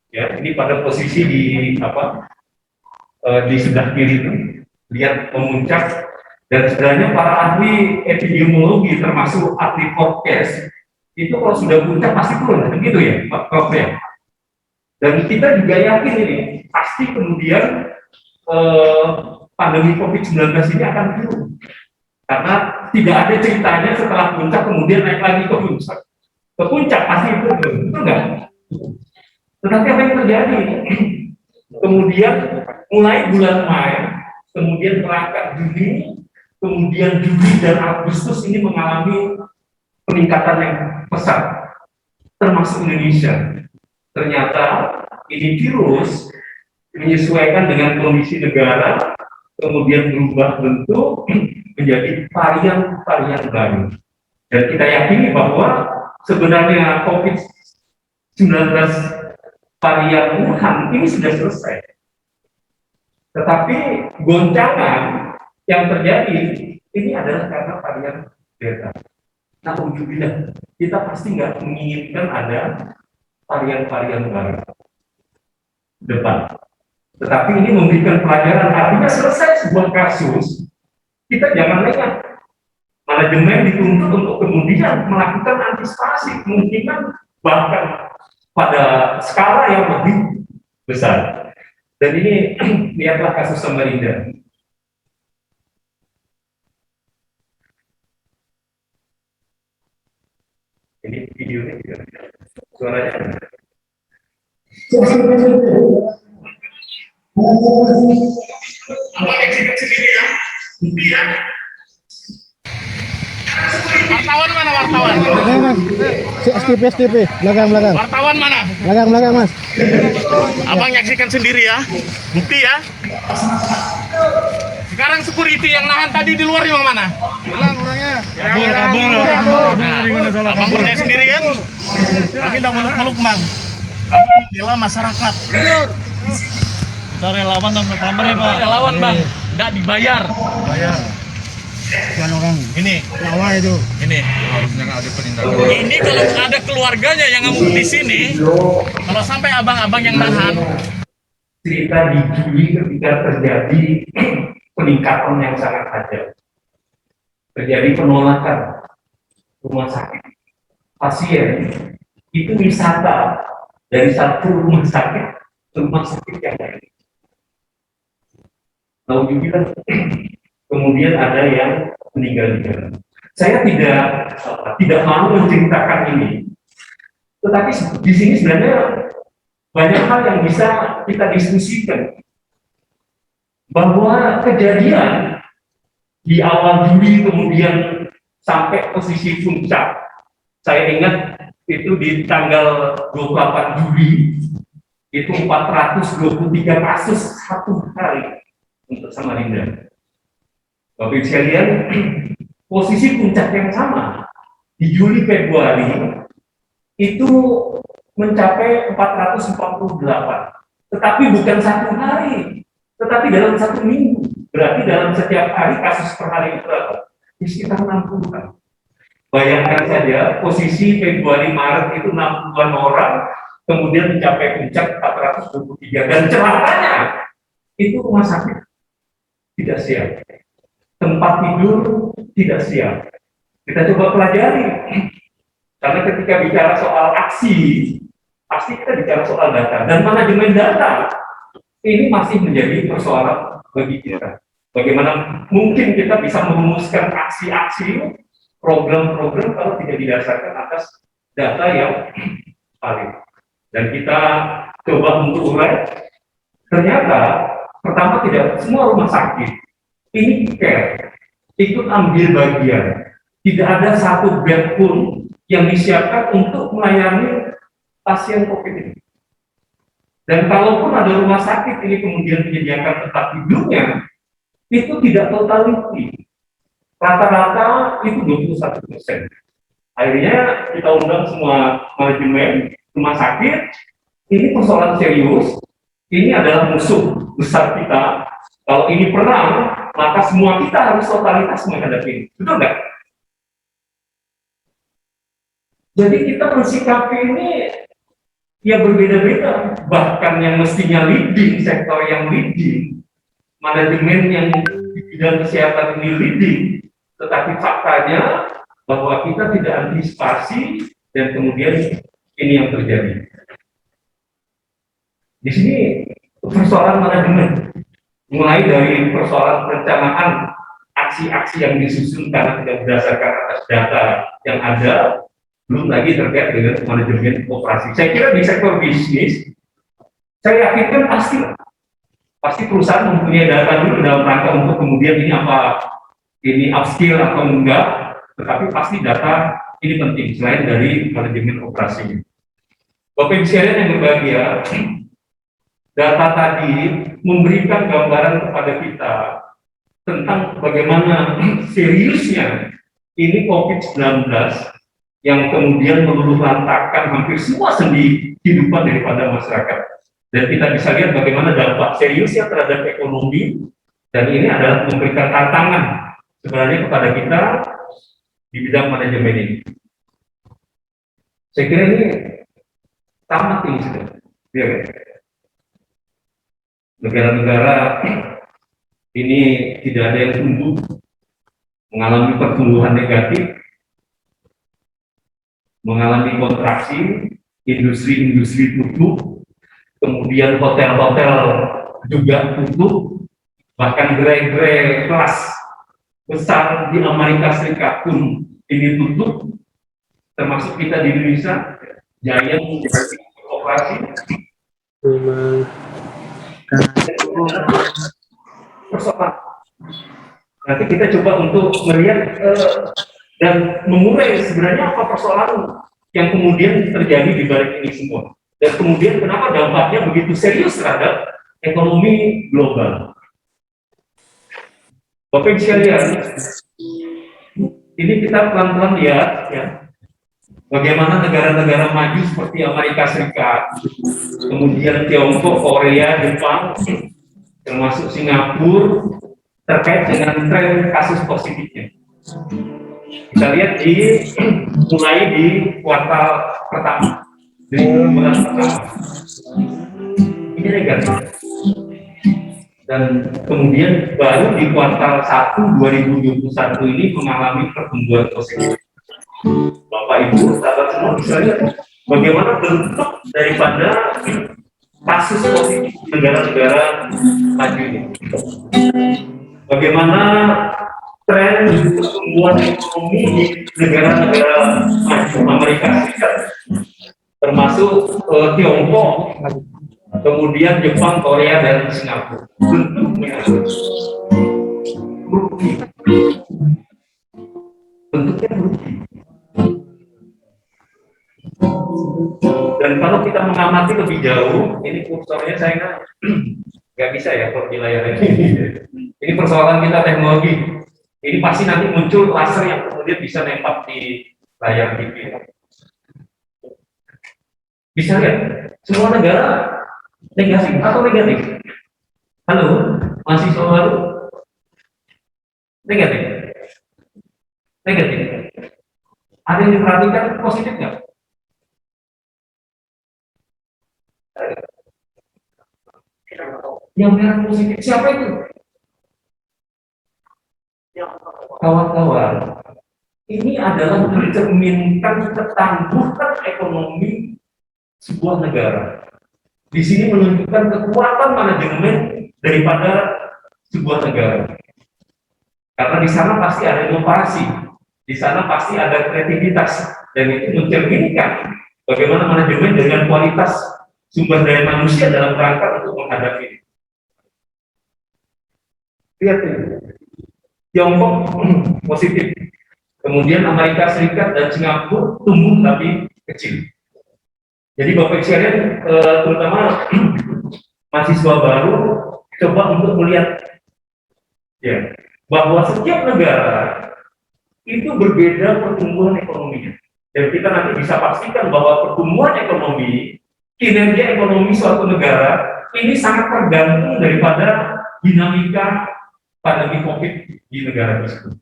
ya, ini pada posisi di sebelah kiri itu, lihat memuncak Dan sebenarnya para ahli epidemiologi termasuk ahli forecast itu kalau sudah puncak pasti turun, begitu ya Pak Prof ya. Dan kita juga yakin ini pasti kemudian pandemi COVID-19 ini akan turun. Karena tidak ada ceritanya setelah puncak kemudian naik lagi ke puncak. Ke puncak pasti itu turun, betul nggak? Tetapi apa yang terjadi? Kemudian mulai bulan Mei, kemudian berangkat Juni, kemudian Juli dan Agustus ini mengalami peningkatan yang pesat, termasuk Indonesia. Ternyata ini virus menyesuaikan dengan kondisi negara, kemudian berubah bentuk menjadi varian-varian baru. Dan kita yakini bahwa sebenarnya COVID-19 varian Wuhan ini sudah selesai. Tetapi goncangan yang terjadi ini adalah karena varian Delta. Nah, ujungnya kita pasti nggak menginginkan ada varian-varian baru depan. Tetapi ini memberikan pelajaran, artinya selesai sebuah kasus, kita jangan lengah. Manajemen dituntut untuk kemudian melakukan antisipasi kemungkinan bahkan pada skala yang lebih besar. Dan ini lihatlah kasus Samarinda. Ini videonya juga, suaranya. Wartawan mana wartawan? STP, belakang. Wartawan mana? Belakang, Mas. Abang nyaksikan sendiri ya, bukti ya. Sekarang security yang nahan tadi di luar yang mana? Bilang orangnya. Kabur. Abang percaya sendiri kan? Kami tidak meluk Bang. Kami membela masyarakat. Kita relawan dan berkamar ya Pak. Relawan Bang, tidak dibayar. Bukan orang. Ini. Lawa itu. Ini. Ini kalau ada keluarganya yang ngamuk di sini, kalau sampai abang-abang yang nahan. Cerita di Juli ketika terjadi peningkatan yang sangat tajam, terjadi penolakan rumah sakit pasien itu wisata dari satu rumah sakit ke rumah sakit yang lain. Lalu juga kemudian ada yang meninggal di jalan. Saya tidak mau menceritakan ini, tetapi di sini sebenarnya banyak hal yang bisa kita diskusikan. Bahwa kejadian di awal Juli kemudian sampai posisi puncak, saya ingat itu di tanggal 28 Juli itu 423 kasus satu hari untuk Samarinda. Bapak Ibu sekalian, posisi puncak yang sama di Juli Februari itu mencapai 448, tetapi bukan satu hari, tetapi dalam satu minggu. Berarti dalam setiap hari kasus per hari itu berapa? Di sekitar 60-an. Bayangkan saja posisi Februari Maret itu 60-an orang, kemudian mencapai puncak 423, dan celakanya itu rumah sakit tidak siap, tempat tidur tidak siap. Kita coba pelajari, karena ketika bicara soal aksi, pasti kita bicara soal data, dan manajemen data ini masih menjadi persoalan bagi kita. Bagaimana mungkin kita bisa merumuskan aksi-aksi, program-program kalau tidak didasarkan atas data yang valid. Dan kita coba untuk urai, ternyata pertama tidak semua rumah sakit ini care, ikut ambil bagian. Tidak ada satu bed pun yang disiapkan untuk melayani pasien COVID ini. Dan kalaupun ada rumah sakit ini kemudian menyediakan tempat tidurnya, itu tidak totality. Rata-rata itu 21%. Akhirnya kita undang semua manajemen rumah sakit, ini persoalan serius, ini adalah musuh besar kita. Kalau ini perang, maka semua kita harus totalitas menghadapi ini. Betul nggak? Jadi kita mensikapi ini ya berbeda-beda. Bahkan yang mestinya leading, sektor yang leading, manajemen yang di bidang kesehatan ini leading, tetapi faktanya bahwa kita tidak antisipasi dan kemudian ini yang terjadi. Di sini persoalan manajemen, mulai dari persoalan perencanaan aksi-aksi yang disusun karena tidak berdasarkan atas data yang ada, belum lagi terkait dengan manajemen operasi. Saya kira di sektor bisnis, saya yakinkan pasti perusahaan mempunyai data dulu dalam rangka untuk kemudian ini apa, ini upskill atau enggak, tetapi pasti data ini penting selain dari manajemen operasi. Bapak Ibu sekalian yang berbahagia, data tadi memberikan gambaran kepada kita tentang bagaimana seriusnya ini COVID-19 yang kemudian meluluhlantakkan hampir semua sendi kehidupan daripada masyarakat. Dan kita bisa lihat bagaimana dampak seriusnya terhadap ekonomi, dan ini adalah memberikan tantangan sebenarnya kepada kita di bidang manajemen ini. Saya kira ini tamat ini sudah. Ya. Negara-negara ini tidak ada yang tumbuh, mengalami pertumbuhan negatif, mengalami kontraksi, industri-industri tutup, kemudian hotel-hotel juga tutup, bahkan gerai-gerai kelas besar di Amerika Serikat pun ini tutup, termasuk kita di Indonesia, Giant operasi. Persoalan. Nanti kita coba untuk melihat dan mengurai sebenarnya apa persoalan yang kemudian terjadi di balik ini semua, dan kemudian kenapa dampaknya begitu serius terhadap ekonomi global. Bapak Ibu sekalian, ini kita pelan-pelan lihat ya, bagaimana negara-negara maju seperti Amerika Serikat, kemudian Tiongkok, Korea, Jepang, termasuk Singapura, terkait dengan tren kasus positifnya. Kita lihat mulai di kuartal pertama, di bulan pertama, ini negatif. Dan kemudian baru di kuartal 1 2021 ini mengalami pertumbuhan positif. Bapak Ibu, sahabat semua bisa lihat bagaimana bentuk daripada kasus positif negara-negara maju ini. Bagaimana tren pertumbuhan ekonomi di negara-negara maju Amerika Serikat, termasuk Tiongkok, kemudian Jepang, Korea, dan Singapura. Bentuknya rugi. Bentuknya rugi. Dan kalau kita mengamati lebih jauh, ini kursornya saya nggak bisa ya kalau di layar ini. Ini persoalan kita teknologi. Ini pasti nanti muncul laser yang kemudian bisa nembak di layar TV. Bisa lihat, semua negara negatif atau negatif? Halo, mahasiswa baru? Negatif? Negatif? Ada yang diperhatikan positif nggak? Yang merah positif, siapa itu? Kawan-kawan, ini adalah mencerminkan ketangguhan ekonomi sebuah negara. Di sini menunjukkan kekuatan manajemen daripada sebuah negara. Karena di sana pasti ada inovasi, di sana pasti ada kreativitas, dan itu mencerminkan bagaimana manajemen dengan kualitas sumber daya manusia dalam rangka untuk menghadapi ini. Lihat ini, Tiongkok positif, kemudian Amerika Serikat dan Singapura tumbuh tapi kecil. Jadi Bapak sekalian, terutama mahasiswa baru, coba untuk melihat ya, bahwa setiap negara itu berbeda pertumbuhan ekonominya. Dan kita nanti bisa pastikan bahwa pertumbuhan ekonomi, kinerja ekonomi suatu negara ini sangat tergantung daripada dinamika pandemi COVID di negara tersebut.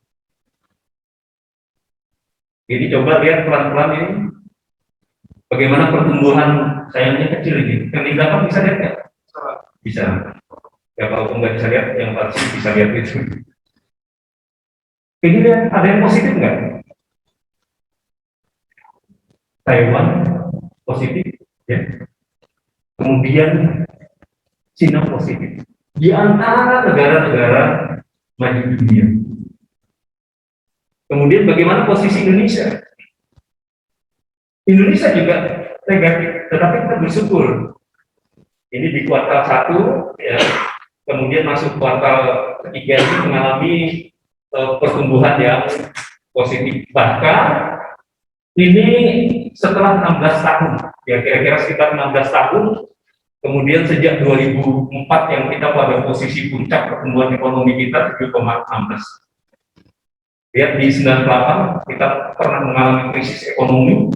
Jadi coba lihat pelan-pelan ini, bagaimana pertumbuhan, sayangnya kecil ini. Yang di belakang bisa lihat nggak? Bisa. Ya kalau nggak bisa lihat, yang pasti bisa lihat itu. Ini ada yang positif nggak? Taiwan positif, ya. Kemudian Cina positif. Di antara negara-negara maju dunia. Kemudian bagaimana posisi Indonesia? Indonesia juga negatif, tetapi kita bersyukur. Ini di kuartal 1, ya. Kemudian masuk kuartal ketiga ini mengalami pertumbuhan yang positif. Bahkan ini setelah 16 tahun, ya kira-kira sekitar 16 tahun, kemudian sejak 2004 yang kita pada posisi puncak pertumbuhan ekonomi kita 7,16. Lihat di 98 kita pernah mengalami krisis ekonomi,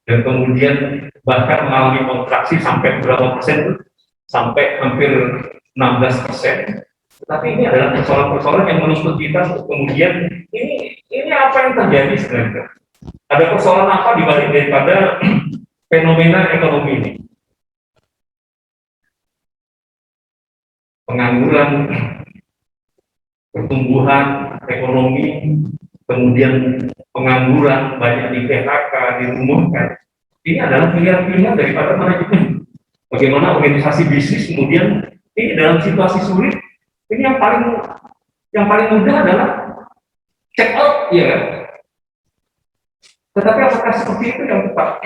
dan kemudian bahkan mengalami kontraksi sampai berapa persen, sampai hampir 16%. Tapi ini adalah persoalan-persoalan yang menuntut kita untuk kemudian ini apa yang terjadi sebenarnya? Ada persoalan apa dibalik daripada fenomena ekonomi ini? Pengangguran, pertumbuhan ekonomi, kemudian pengangguran, banyak di PHK, dirumahkan. Ini adalah pilihan-pilihan daripada manajemen. Bagaimana organisasi bisnis kemudian ini dalam situasi sulit, ini yang paling mudah adalah check out, ya kan? Tetapi apakah seperti itu yang tepat?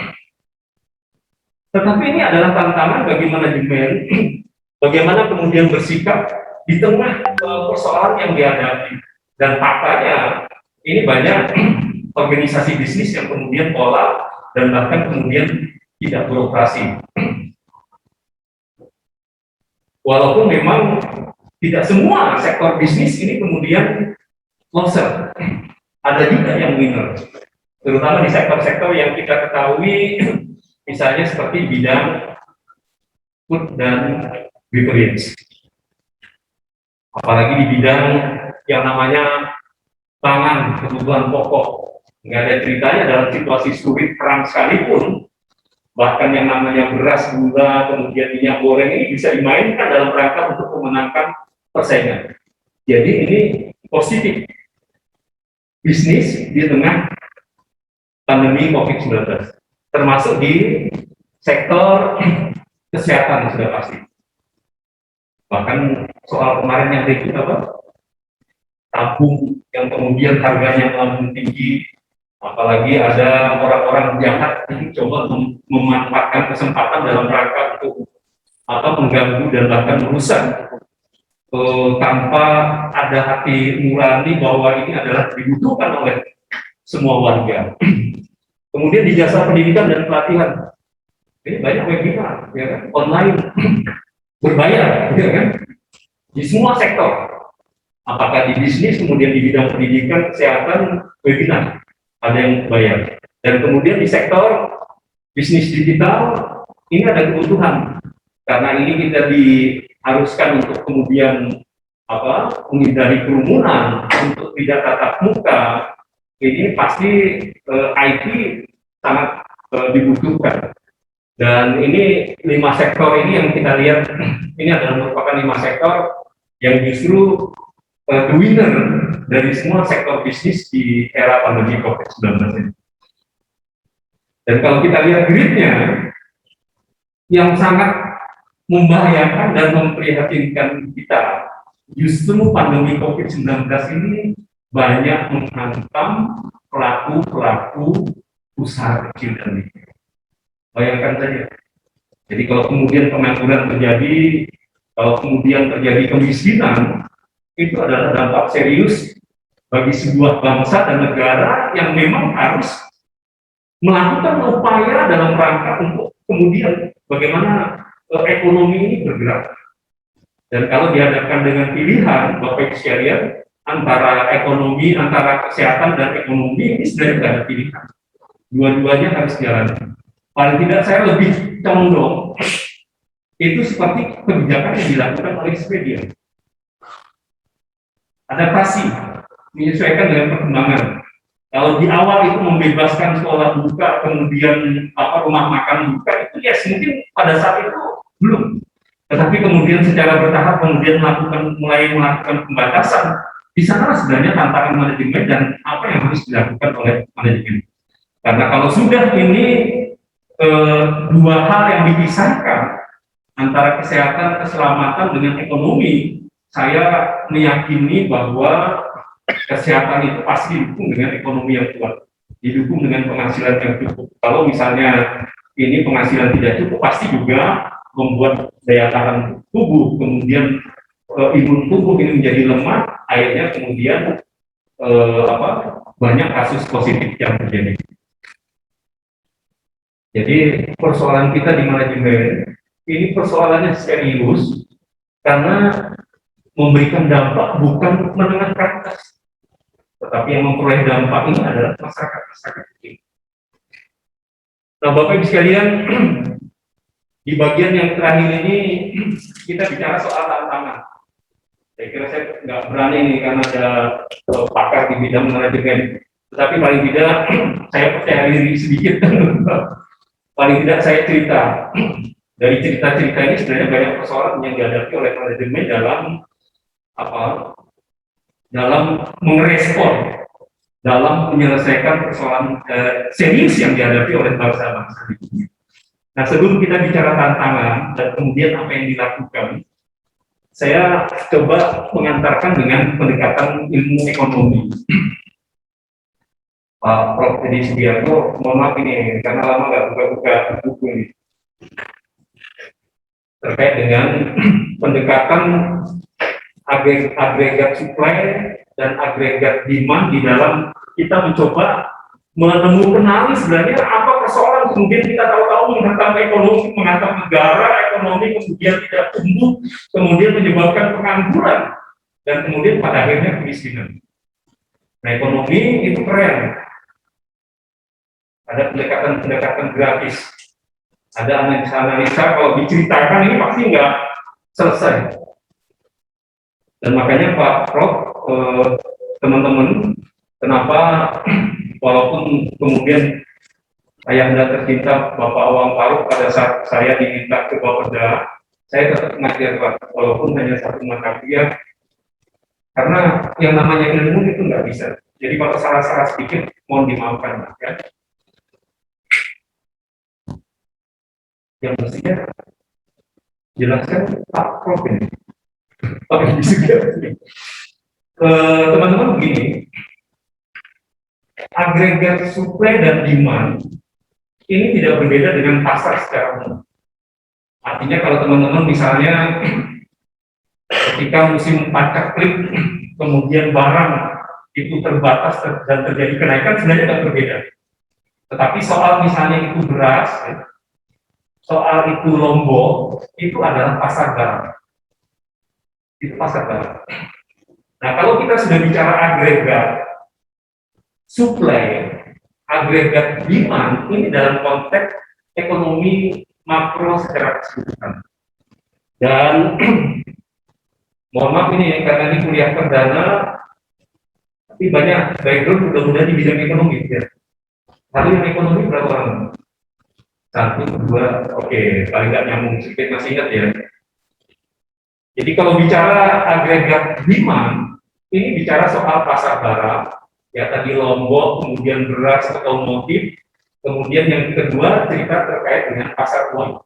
Tetapi ini adalah tantangan bagi manajemen, bagaimana kemudian bersikap di tengah persoalan yang dihadapi. Dan faktanya, ini banyak organisasi bisnis yang kemudian pola dan bahkan kemudian tidak beroperasi. Walaupun memang tidak semua sektor bisnis ini kemudian loser, ada juga yang winner, terutama di sektor-sektor yang kita ketahui, misalnya seperti bidang food dan beverage, apalagi di bidang yang namanya pangan, kebutuhan pokok. Nggak ada ceritanya dalam situasi sulit perang sekalipun, bahkan yang namanya beras, gula, kemudian minyak goreng ini bisa dimainkan dalam rangka untuk memenangkan persaingan. Jadi ini positif bisnis di tengah pandemi COVID-19, termasuk di sektor kesehatan sudah pasti. Bahkan soal kemarin yang ribut apa? Tabung yang kemudian harganya melambung tinggi, apalagi ada orang-orang jahat yang coba memanfaatkan kesempatan dalam rangka untuk mengganggu dan bahkan merusak tanpa ada hati nurani bahwa ini adalah dibutuhkan oleh semua warga. Kemudian di jasa pendidikan dan pelatihan, ini banyak webinar, ya kan? Online berbayar, ya kan? Di semua sektor, apakah di bisnis, kemudian di bidang pendidikan, kesehatan, webinar ada yang bayar. Dan kemudian di sektor bisnis digital ini ada kebutuhan, karena ini kita diharuskan untuk kemudian menghindari kerumunan, untuk tidak tatap muka. Ini pasti IT sangat dibutuhkan. Dan ini 5 sektor ini yang kita lihat, ini adalah merupakan 5 sektor yang justru the winner dari semua sektor bisnis di era pandemi COVID-19 ini. Dan kalau kita lihat gridnya, yang sangat membahayakan dan memprihatinkan kita, justru pandemi COVID-19 ini banyak menghantam pelaku-pelaku usaha kecil dan mikro. Bayangkan saja. Jadi kalau kemudian pengangguran terjadi, kalau kemudian terjadi kemiskinan, itu adalah dampak serius bagi sebuah bangsa dan negara yang memang harus melakukan upaya dalam rangka untuk kemudian bagaimana ekonomi ini bergerak. Dan kalau dihadapkan dengan pilihan, Bapak Ibu sekalian, antara ekonomi, antara kesehatan dan ekonomi, ini sebenarnya tidak ada pilihan. Dua-duanya harus jalan. Paling tidak saya lebih condong itu seperti kebijakan yang dilakukan oleh Swedia. Adaptasi, menyesuaikan dengan perkembangan. Kalau di awal itu membebaskan sekolah buka, kemudian rumah makan buka, itu ya mungkin pada saat itu belum. Tetapi kemudian secara bertahap kemudian mulai melakukan pembatasan. Di sana sebenarnya tantangan manajemen dan apa yang harus dilakukan oleh manajemen. Karena kalau sudah ini dua hal yang dipisahkan antara kesehatan, keselamatan dengan ekonomi, saya meyakini bahwa kesehatan itu pasti didukung dengan ekonomi yang kuat, didukung dengan penghasilan yang cukup. Kalau misalnya ini penghasilan tidak cukup, pasti juga membuat daya tahan tubuh, kemudian imun tubuh ini menjadi lemah, akhirnya kemudian banyak kasus positif yang terjadi. Jadi persoalan kita di manajemen ini persoalannya serius karena memberikan dampak bukan menengah ke atas, tetapi yang memperoleh dampak ini adalah masyarakat kecil. Nah, Bapak Ibu sekalian, di bagian yang terakhir ini kita bicara soal tantangan. Saya kira saya nggak berani nih karena ada pakar di bidang manajemen, tetapi paling tidak saya percaya diri sedikit. Paling tidak saya cerita. Dari cerita-cerita ini sebenarnya banyak persoalan yang dihadapi oleh manajemen dalam merespon, dalam menyelesaikan persoalan serius yang dihadapi oleh bangsa-bangsa di dunia. Nah, sebelum kita bicara tantangan dan kemudian apa yang dilakukan, saya coba mengantarkan dengan pendekatan ilmu ekonomi. Pak Prof. Edi Sugiarto, mohon maaf ini karena lama nggak buka-buka buku ini. Terkait dengan pendekatan agregat supply dan agregat demand di dalam kita mencoba menemukan sebenarnya apa persoalan kemudian kita tahu-tahu menghantam ekonomi, menghantam negara, ekonomi kemudian tidak tumbuh, kemudian menyebabkan pengangguran dan kemudian pada akhirnya kemiskinan. Nah, ekonomi itu keren. Ada pendekatan grafis, ada analisa kalau diceritakan ini pasti nggak selesai. Dan makanya Pak Prof, teman-teman, kenapa walaupun kemudian ayahanda tercinta Bapak Awang Faruk pada saat saya diminta ke Bapeda, saya tetap mengajar Pak, walaupun hanya satu mata kuliah, karena yang namanya ilmu itu nggak bisa. Jadi kalau salah-salah sedikit, mohon dimaafkan, ya. Yang mestinya jelaskan Pak Prof ini. Oke, teman-teman begini, agregat supply dan demand ini tidak berbeda dengan pasar secara umum. Artinya kalau teman-teman misalnya ketika musim pacak klik, kemudian barang itu terbatas dan terjadi kenaikan, sebenarnya tidak berbeda. Tetapi soal misalnya itu beras, soal itu lombok, itu adalah pasar barang. Itu pasar barang. Nah, kalau kita sudah bicara agregat supply, agregat demand, ini dalam konteks ekonomi makro secara keseluruhan. Dan mohon maaf ini karena ini kuliah perdana, tapi banyak background mudah-mudahan di bidang ekonomi. Ya. Lalu yang ekonomi berapa orang? 1, 2, oke, paling nggak nyambung sedikit, masih ingat ya. Jadi kalau bicara agregat demand, ini bicara soal pasar barang, ya tadi lombok, kemudian beras, otomotif, kemudian yang kedua cerita terkait dengan pasar uang,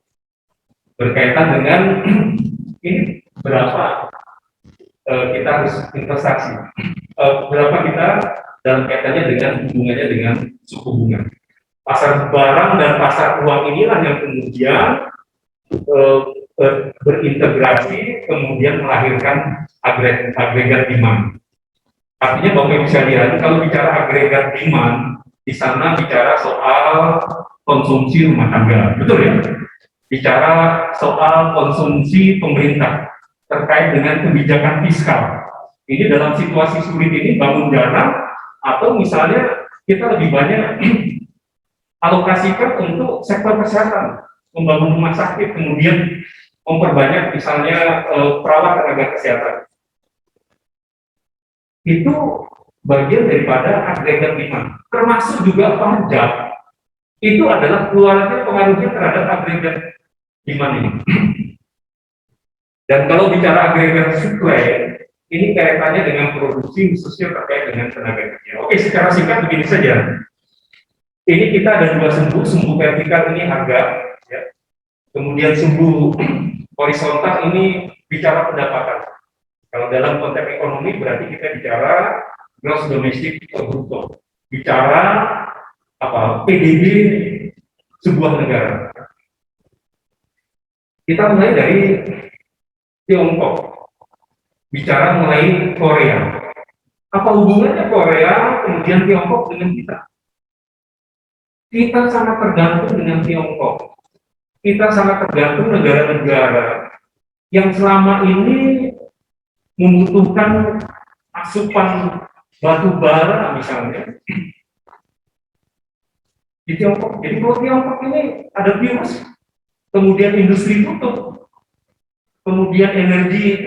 berkaitan dengan ini berapa kita harus investasi, berapa kita dalam kaitannya dengan hubungannya dengan suku bunga. Pasar barang dan pasar uang inilah yang kemudian berintegrasi, kemudian melahirkan agregat demand. Artinya Bapak Ibu sekalian, kalau bicara agregat demand, di sana bicara soal konsumsi rumah tangga, betul ya? Bicara soal konsumsi pemerintah terkait dengan kebijakan fiskal. Ini dalam situasi sulit ini bangun jalan, atau misalnya kita lebih banyak alokasikan untuk sektor kesehatan, membangun rumah sakit, kemudian memperbanyak misalnya perawat tenaga kesehatan. Itu bagian daripada agregat demand, termasuk juga pajak. Itu adalah keluarnya pengaruhnya terhadap agregat demand ini. Dan kalau bicara agregat supply, ini kaitannya dengan produksi khususnya terkait dengan tenaga kerja. Oke, secara singkat begini saja. Ini kita ada dua sumbu vertikal ini harga, ya. Kemudian sumbu horizontal ini bicara pendapatan. Kalau dalam konteks ekonomi berarti kita bicara gross domestic product, bicara apa PDB sebuah negara. Kita mulai dari Tiongkok, bicara mulai Korea. Apa hubungannya Korea kemudian Tiongkok dengan kita? Kita sangat tergantung dengan Tiongkok. Kita sangat tergantung negara-negara yang selama ini membutuhkan asupan batu bara misalnya di Tiongkok. Jadi kalau Tiongkok ini ada virus, kemudian industri tutup, kemudian energi,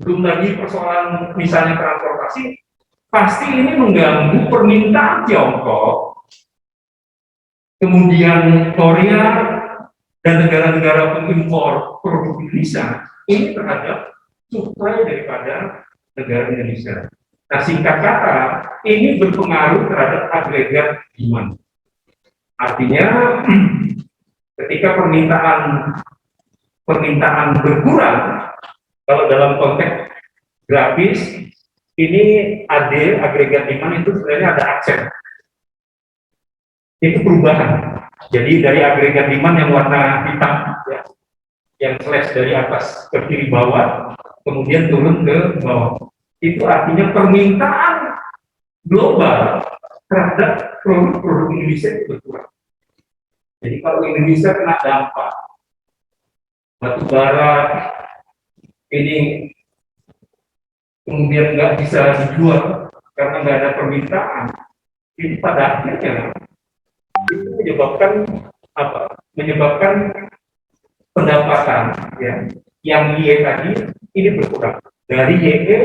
belum lagi persoalan misalnya transportasi, pasti ini mengganggu permintaan Tiongkok. Kemudian Korea dan negara-negara pengimpor produk Indonesia ini terhadap suplai daripada negara Indonesia. Nah, singkat kata, ini berpengaruh terhadap agregat demand. Artinya, ketika permintaan berkurang, kalau dalam konteks grafis, ini AD, agregat demand itu sebenarnya ada aksen. Itu perubahan. Jadi dari agregat demand yang warna hitam, ya, yang slash dari atas ke kiri bawah, kemudian turun ke bawah. Itu artinya permintaan global terhadap produk-produk Indonesia itu berkurang. Jadi kalau Indonesia kena dampak batu bara ini kemudian nggak bisa dijual karena nggak ada permintaan, ini pada akhirnya itu menyebabkan apa? Menyebabkan pendapatan ya yang Y tadi ini berkurang dari YE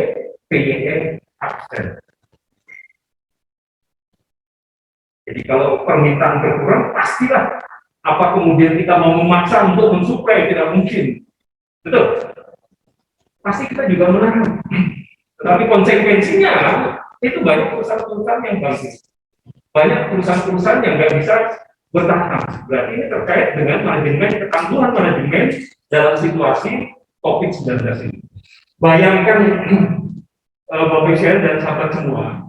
ke YE absen. Jadi kalau permintaan berkurang pastilah apa kemudian kita mau memaksa untuk mensuplai, tidak mungkin, betul? Pasti kita juga menahan. Tetapi konsekuensinya itu banyak perusahaan-perusahaan yang bangkrut. Banyak perusahaan-perusahaan yang nggak bisa bertahan. Berarti ini terkait dengan manajemen, ketangguhan manajemen dalam situasi COVID-19 ini. Bayangkan Bapak Ibu dan sahabat semua,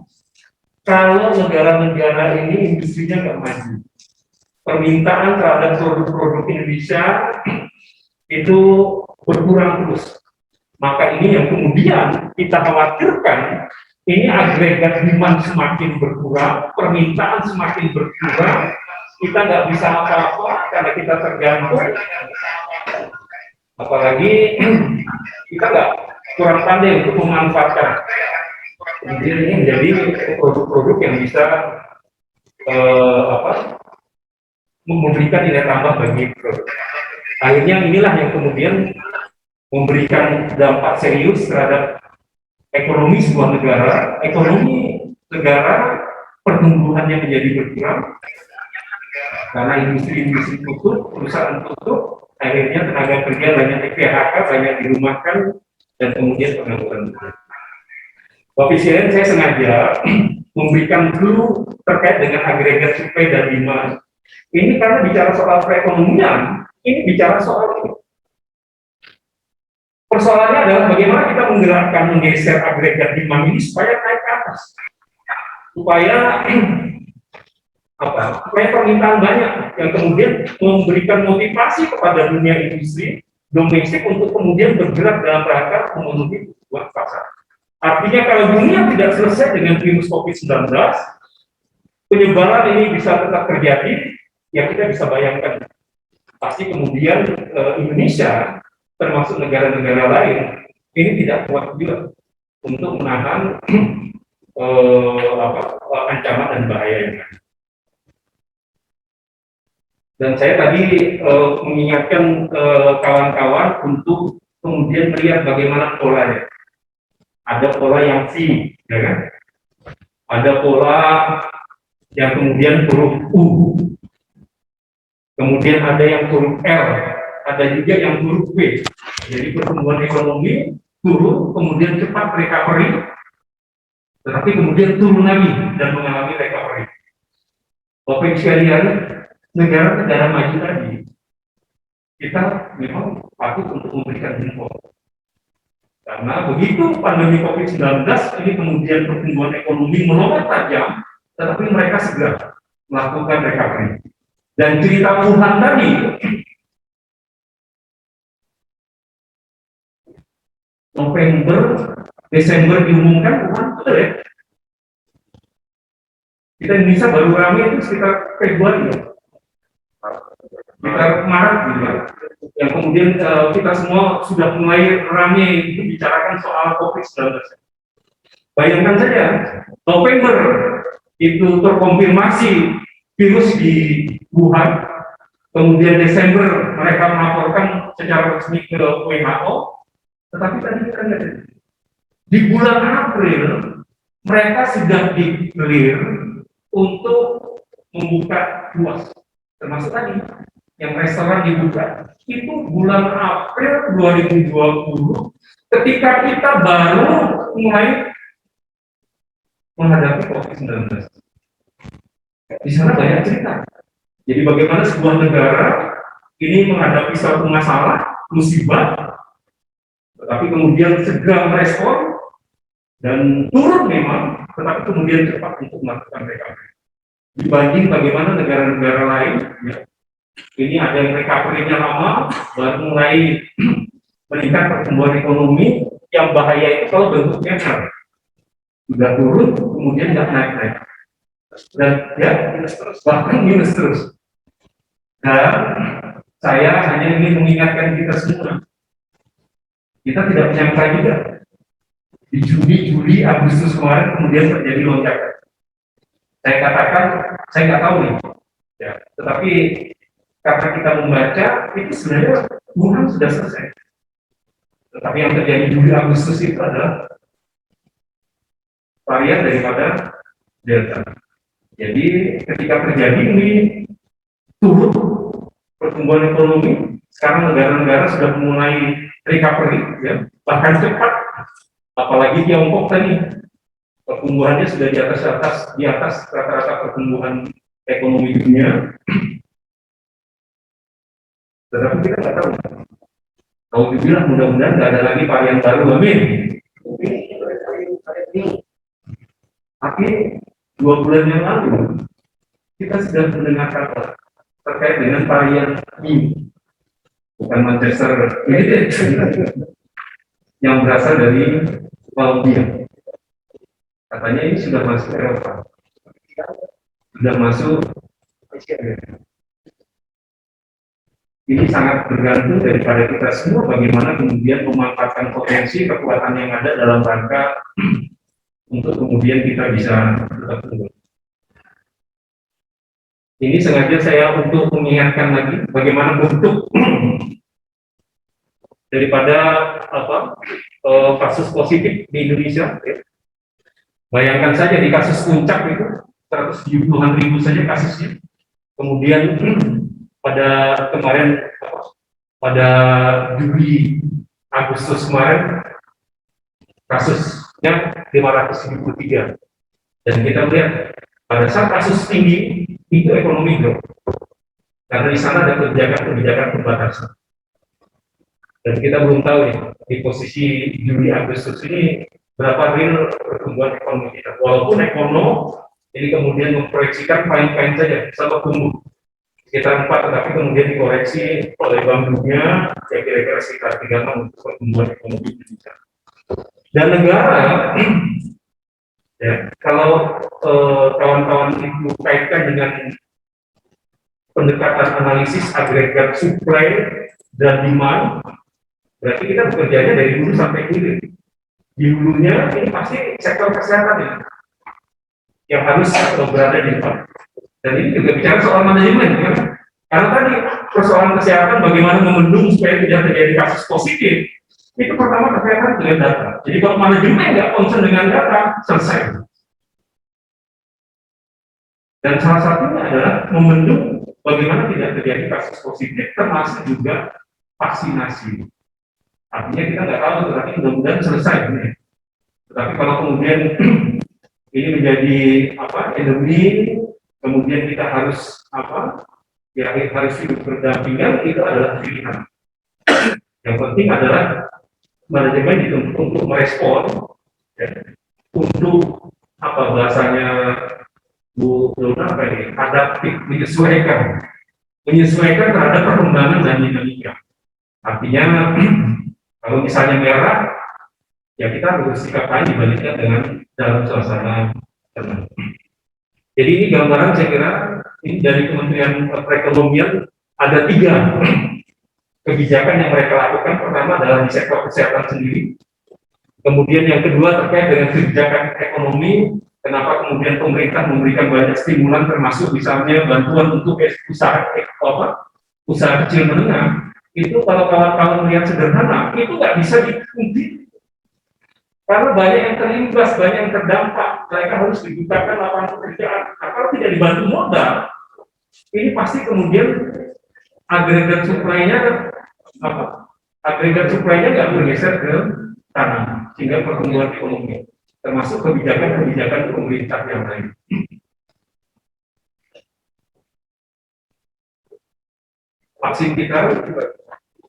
kalau negara-negara ini industrinya nggak maju, permintaan terhadap produk-produk Indonesia itu berkurang terus. Maka ini yang kemudian kita khawatirkan, ini agregat demand semakin berkurang, permintaan semakin berkurang, kita nggak bisa apa-apa karena kita tergantung, apalagi kita nggak kurang pandai untuk memanfaatkan. Kemudian ini menjadi produk-produk yang bisa memberikan nilai tambah bagi produk. Akhirnya inilah yang kemudian memberikan dampak serius terhadap ekonomi sebuah negara. Ekonomi negara pertumbuhannya menjadi berkurang karena industri-industri tutup, perusahaan tutup, akhirnya tenaga kerja banyak di PHK, banyak dirumahkan, dan kemudian pengangguran. Bapak Presiden, saya sengaja memberikan dulu terkait dengan agregat supply dan demand. Ini karena bicara soal perekonomian, ini bicara soal ini. Persoalannya adalah bagaimana kita menggerakkan, menggeser agregat demand ini supaya naik ke atas, supaya supaya permintaan banyak, yang kemudian memberikan motivasi kepada dunia industri domestik untuk kemudian bergerak dalam rangka memenuhi kebutuhan pasar. Artinya kalau dunia tidak selesai dengan virus COVID-19, penyebaran ini bisa tetap terjadi, ya kita bisa bayangkan pasti kemudian Indonesia termasuk negara-negara lain ini tidak kuat juga untuk menahan ancaman dan bahaya yang ada. Dan saya tadi mengingatkan kawan-kawan untuk kemudian melihat bagaimana polanya. Ada pola yang V, ya kan? Ada pola yang kemudian huruf U, kemudian ada yang huruf L, ada juga yang huruf W. Jadi pertumbuhan ekonomi turun, kemudian cepat recovery, tetapi kemudian turun lagi dan mengalami recovery. Bapak sekalian, negara-negara maju tadi, kita memang patut untuk memberikan jempol. Karena begitu pandemi COVID-19 ini kemudian pertumbuhan ekonomi melonjak tajam, tetapi mereka segera melakukan recovery. Dan cerita Wuhan tadi, November, Desember diumumkan Wuhan, betul ya? Kita Indonesia baru ramai itu sekitar Februari, ya? Sekitar Maret gitu ya. Yang kemudian kita semua sudah mulai ramai bicarakan soal COVID-19. Bayangkan saja, November itu terkonfirmasi virus di Wuhan, kemudian Desember mereka melaporkan secara resmi ke WHO, tetapi tadi kita lihat di bulan April mereka sudah di-clear untuk membuka luas, termasuk tadi yang restoran dibuka itu bulan April 2020 ketika kita baru mulai menghadapi COVID-19. Di sana banyak cerita. Jadi bagaimana sebuah negara ini menghadapi suatu masalah, musibah, tetapi kemudian segera merespon dan turun memang, tetapi kemudian cepat untuk melakukan recovery. Dibanding bagaimana negara-negara lain, ya, ini ada yang recovery-nya lama, baru mulai meningkat pertumbuhan ekonomi. Yang bahaya itu kalau bentuknya sudah turun, kemudian nggak naik-naik. Dan ya, minus terus, bahkan minus terus. Dan saya hanya ingin mengingatkan kita semua, kita tidak menyangka juga di Juli, Agustus kemarin kemudian terjadi lonjakan. Saya katakan, saya nggak tahu nih, ya, tetapi karena kita membaca itu sebenarnya Wuhan sudah selesai. Tetapi yang terjadi Juli, Agustus itu adalah varian daripada Delta. Jadi ketika terjadi ini turun pertumbuhan ekonomi, sekarang negara-negara sudah mulai recovery, ya, bahkan cepat, apalagi Tiongkok tadi pertumbuhannya sudah di atas rata-rata pertumbuhan ekonomi dunia. Tetapi kita nggak tahu. Kalau dibilang mudah-mudahan nggak ada lagi varian baru, amin. Tapi 2 bulan yang lalu kita sudah mendengar kabar terkait dengan varian Mu, bukan Manchester United, yang berasal dari Colombia. Katanya ini sudah masuk Eropa, sudah masuk Asia. Ini sangat bergantung daripada kita semua bagaimana kemudian memanfaatkan potensi kekuatan yang ada dalam rangka untuk kemudian kita bisa tetap tumbuh. Ini sengaja saya untuk mengingatkan lagi bagaimana bentuk daripada kasus positif di Indonesia. Ya. Bayangkan saja di kasus puncak itu 170-an ribu saja kasusnya. Kemudian pada kemarin pada Juli Agustus kemarin kasusnya 573, dan kita lihat pada saat kasus tinggi itu ekonomi drop karena di sana ada kebijakan pembatasan, dan kita belum tahu nih di posisi Juli Agustus ini berapa real pertumbuhan ekonomi kita. Walaupun ekonom ini kemudian memproyeksikan fine saja sama tumbuh sekitar 4, tetapi kemudian dikoreksi oleh Bank Dunia ya kira-kira sekitar 3 untuk pertumbuhan ekonomi Indonesia. Dan negara ya, kalau kawan-kawan itu kaitkan dengan pendekatan analisis agregat supply dan demand, berarti kita bekerjanya dari hulu sampai hilir. Di hulunya ini pasti sektor kesehatan ya, yang harus berada di depan. Dan ini juga bicara soal manajemen ya. Karena tadi persoalan kesehatan bagaimana membendung supaya tidak terjadi kasus positif, itu pertama terkait dengan data. Jadi kalau manajemen nggak concern dengan data, selesai. Dan salah satunya adalah membendung bagaimana tidak terjadi kasus positif, termasuk juga vaksinasi. Artinya kita nggak tahu, tetapi mudah-mudahan selesai ini. Tetapi kalau kemudian ini menjadi endemi, kemudian kita harus harus hidup berdampingan, itu adalah pilihan. Yang penting adalah manajemen dituntut untuk merespon, ya, untuk bahasanya Bu Luna adaptif, menyesuaikan terhadap perkembangan dan dinamika. Artinya kalau misalnya merah, ya kita harus sikap lain dibandingkan dengan dalam suasana tenang. Jadi ini gambaran saya kira ini dari Kementerian Perekonomian ada 3 kebijakan yang mereka lakukan. Pertama adalah di sektor kesehatan sendiri. Kemudian yang kedua terkait dengan kebijakan ekonomi. Kenapa kemudian pemerintah memberikan banyak stimulan termasuk misalnya bantuan untuk usaha kecil menengah. Itu kalau kawan-kawan melihat sederhana, itu nggak bisa diikuti. Karena banyak yang terimbas, banyak yang terdampak. Mereka harus dibukakan lapangan pekerjaan. Nah, kalau tidak dibantu modal, ini pasti kemudian agregat supply-nya nggak bergeser ke tanah, sehingga pertumbuhan ekonomi, termasuk kebijakan-kebijakan pemerintah yang lain. Vaksin kita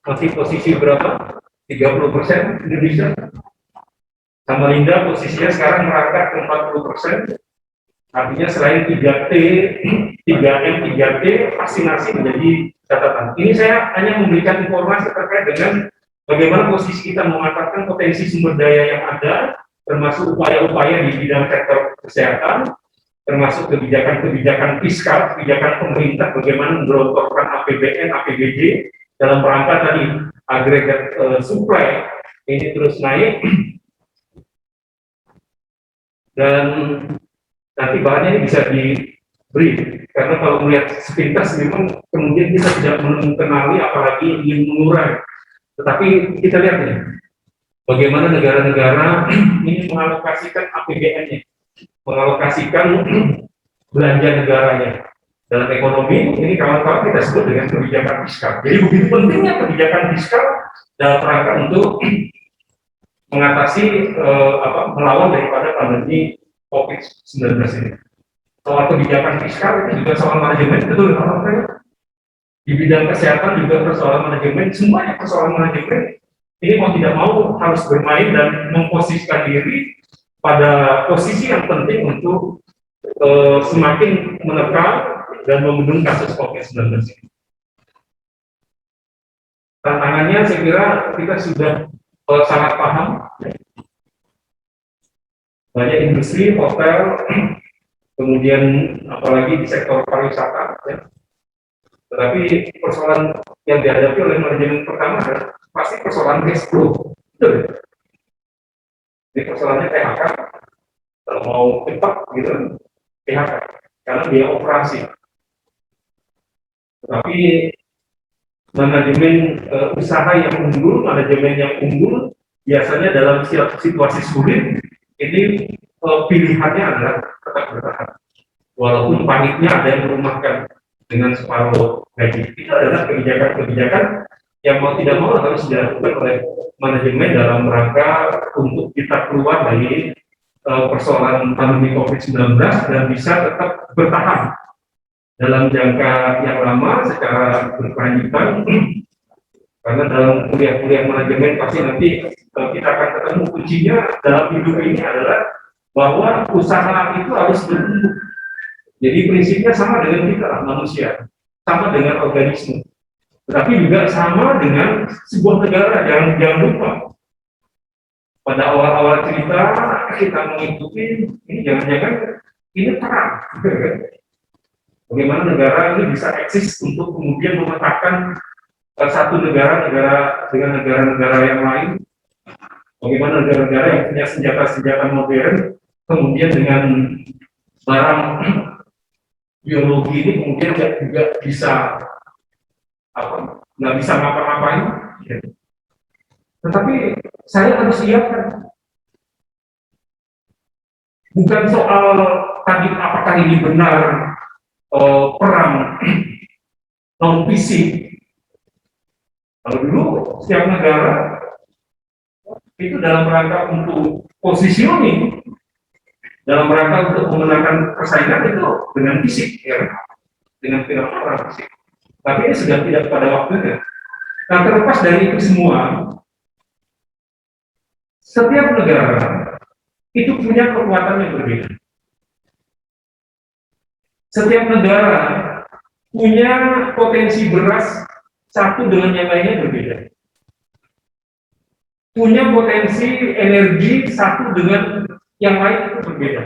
masih posisi berapa? 30% Indonesia. Samarinda posisinya sekarang merangkak ke 40%. Artinya selain 3T, 3M, 3T, vaksinasi menjadi catatan. Ini saya hanya memberikan informasi terkait dengan bagaimana posisi kita memanfaatkan potensi sumber daya yang ada, termasuk upaya-upaya di bidang sektor kesehatan, termasuk kebijakan-kebijakan fiskal, kebijakan pemerintah, bagaimana menggelontorkan APBN, APBD, dalam rangka tadi agregat supply ini terus naik, dan nanti bahannya ini bisa diberi, karena kalau melihat sepintas memang kemudian kita tidak mengenali apalagi ingin mengurai. Tetapi kita lihat ya, bagaimana negara-negara ini mengalokasikan APBN-nya, mengalokasikan belanja negaranya. Dalam ekonomi ini kawan-kawan kita sebut dengan kebijakan fiskal. Jadi begitu pentingnya kebijakan fiskal dalam rangka untuk mengatasi melawan daripada pandemi COVID-19 ini. Soal kebijakan fiskal itu juga soal manajemen, betul kan? Di bidang kesehatan juga persoalan manajemen, semuanya persoalan manajemen. Ini mau tidak mau harus bermain dan memposisikan diri pada posisi yang penting untuk semakin menekan dan membendung kasus COVID-19 ini. Tantangannya saya kira kita sudah sangat paham. Banyak industri, hotel, kemudian apalagi di sektor pariwisata, ya. Tetapi persoalan yang dihadapi oleh manajemen pertama adalah pasti persoalan cash flow. Betul. Ini persoalannya PHK. Kalau mau cepat gitu, PHK. Karena biaya operasi. Tetapi manajemen usaha yang unggul, manajemen yang unggul, biasanya dalam situasi sulit, ini pilihannya adalah tetap bertahan. Walaupun paniknya ada yang merumahkan dengan separuh gaji. Itu adalah kebijakan-kebijakan yang mau tidak mau harus dilakukan oleh manajemen dalam rangka untuk kita keluar dari persoalan pandemi COVID-19 dan bisa tetap bertahan dalam jangka yang lama secara berkelanjutan. Karena dalam kuliah-kuliah manajemen pasti nanti kita akan ketemu kuncinya dalam hidup ini adalah bahwa usaha itu harus bertumbuh. Jadi prinsipnya sama dengan kita manusia, sama dengan organisme, tetapi juga sama dengan sebuah negara. Jangan lupa pada awal-awal cerita kita mengikuti ini, jangan-jangan ini perang. Bagaimana negara ini bisa eksis untuk kemudian memetakan satu negara dengan negara-negara yang lain. Bagaimana negara-negara yang punya senjata-senjata modern kemudian dengan barang biologi ini kemudian juga bisa nggak bisa ngapa-ngapain. Tetapi saya harus siapkan. Bukan soal tadi apakah ini benar perang non fisik. Kalau dulu setiap negara itu dalam rangka untuk positioning, dalam rangka untuk memenangkan persaingan itu dengan fisik, ya, dengan orang fisik. Tapi ini sudah tidak pada waktunya. Nah, terlepas dari itu semua, setiap negara itu punya kekuatan yang berbeda. Setiap negara punya potensi beras satu dengan yang lainnya berbeda. Punya potensi energi satu dengan yang lain itu berbeda.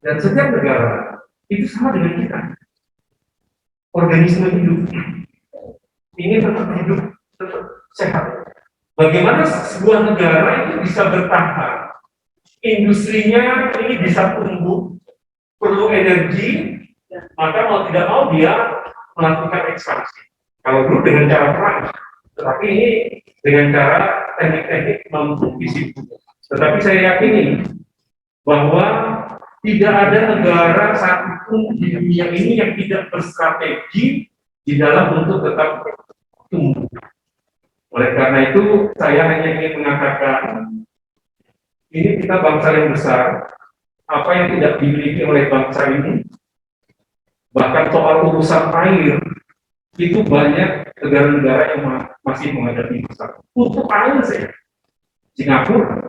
Dan setiap negara itu sama dengan kita. Organisme hidup ingin tetap hidup, tetap sehat. Bagaimana sebuah negara itu bisa bertahan? Industrinya ini bisa tumbuh, perlu energi, maka mau tidak mau dia melakukan ekspansi. Kalau dulu dengan cara perang, tetapi ini dengan cara teknik-teknik mampu isi. Tetapi saya yakini bahwa tidak ada negara satupun di dunia ini yang tidak berstrategi di dalam untuk tetap tumbuh. Oleh karena itu, saya hanya ingin mengatakan, ini kita bangsa yang besar, apa yang tidak dimiliki oleh bangsa ini, bahkan soal urusan air, itu banyak negara-negara yang masih menghadapi masalah. Untuk air saja, Singapura,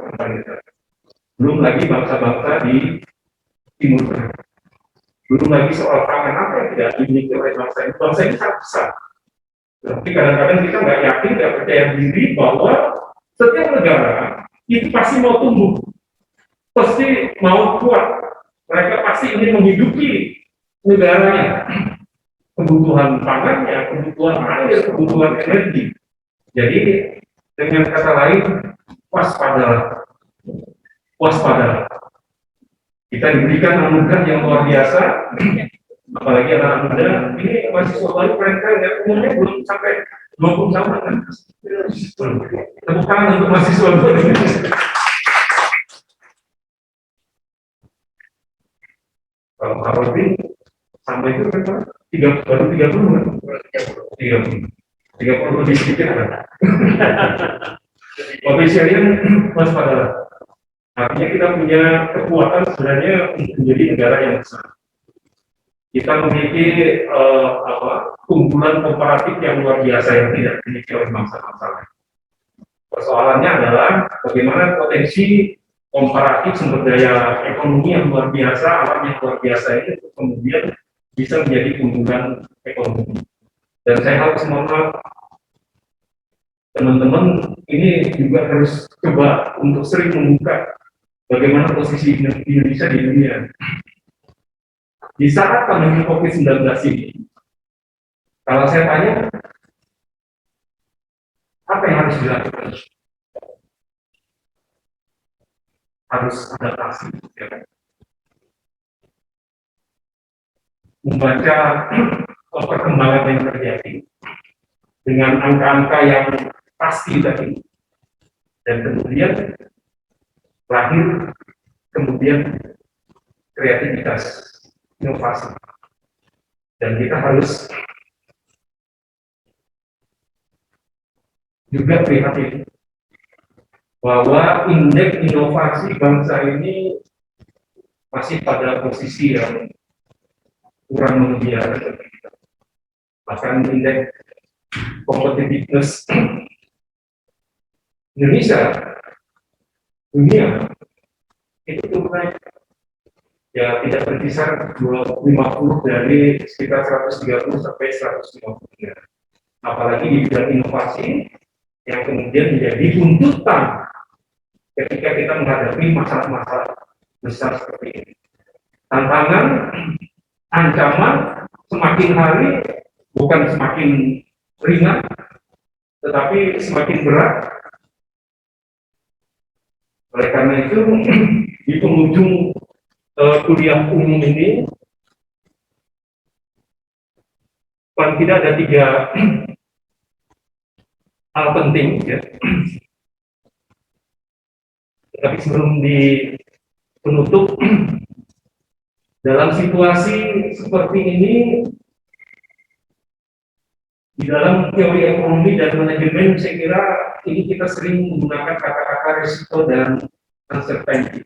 belum lagi bangsa-bangsa di Timur Tengah. Belum lagi soal pangan apa yang tidak dimiliki oleh bangsa ini. Bangsa ini sangat besar. Tapi kadang-kadang kita nggak yakin, nggak percaya diri bahwa setiap negara itu pasti mau tumbuh, pasti mau kuat. Mereka pasti ingin menghidupi negaranya, kebutuhan pangannya, kebutuhan air, kebutuhan energi. Jadi dengan kata lain, waspadalah, waspadalah. Kita diberikan anugerah yang luar biasa, apalagi anak muda. Ini mahasiswa baru keren-keren, ya, umurnya belum sampai 20 tahun kan? Tepuk tangan untuk mahasiswa baru. Kalau Pak Robin sama itu kan baru 30 kan? 30 lebih sedikit kan? Ofisialnya waspadalah. Artinya kita punya kekuatan sebenarnya untuk menjadi negara yang besar. Kita memiliki keunggulan komparatif yang luar biasa yang tidak dimiliki oleh bangsa-bangsa lain. Persoalannya adalah bagaimana potensi komparatif sumber daya ekonomi yang luar biasa, alam yang luar biasa ini kemudian bisa menjadi keunggulan ekonomi. Dan saya harus mohon maaf, teman-teman ini juga harus coba untuk sering membuka bagaimana posisi Indonesia di dunia. Di saat pandemi COVID-19 ini, kalau saya tanya, apa yang harus dilakukan? Harus adaptasi. Ya. Membaca perkembangan yang terjadi dengan angka-angka yang pasti tadi, dan kemudian lahir kemudian kreativitas, inovasi, dan kita harus juga prihatin bahwa indeks inovasi bangsa ini masih pada posisi yang kurang memuaskan. Bahkan indeks competitiveness Indonesia dunia itu turun naik, ya tidak berkisar 50 dari sekitar 130 sampai 150. Apalagi di bidang inovasi yang kemudian menjadi tuntutan ketika kita menghadapi masalah-masalah besar seperti ini. Tantangan, ancaman semakin hari bukan semakin ringan, tetapi semakin berat. Oleh karena itu, di penghujung kuliah umum ini, paling tidak ada 3 hal penting, ya. Tapi sebelum penutup, dalam situasi seperti ini, Di dalam teori ekonomi dan manajemen, saya kira ini kita sering menggunakan kata-kata resiko dan uncertainty.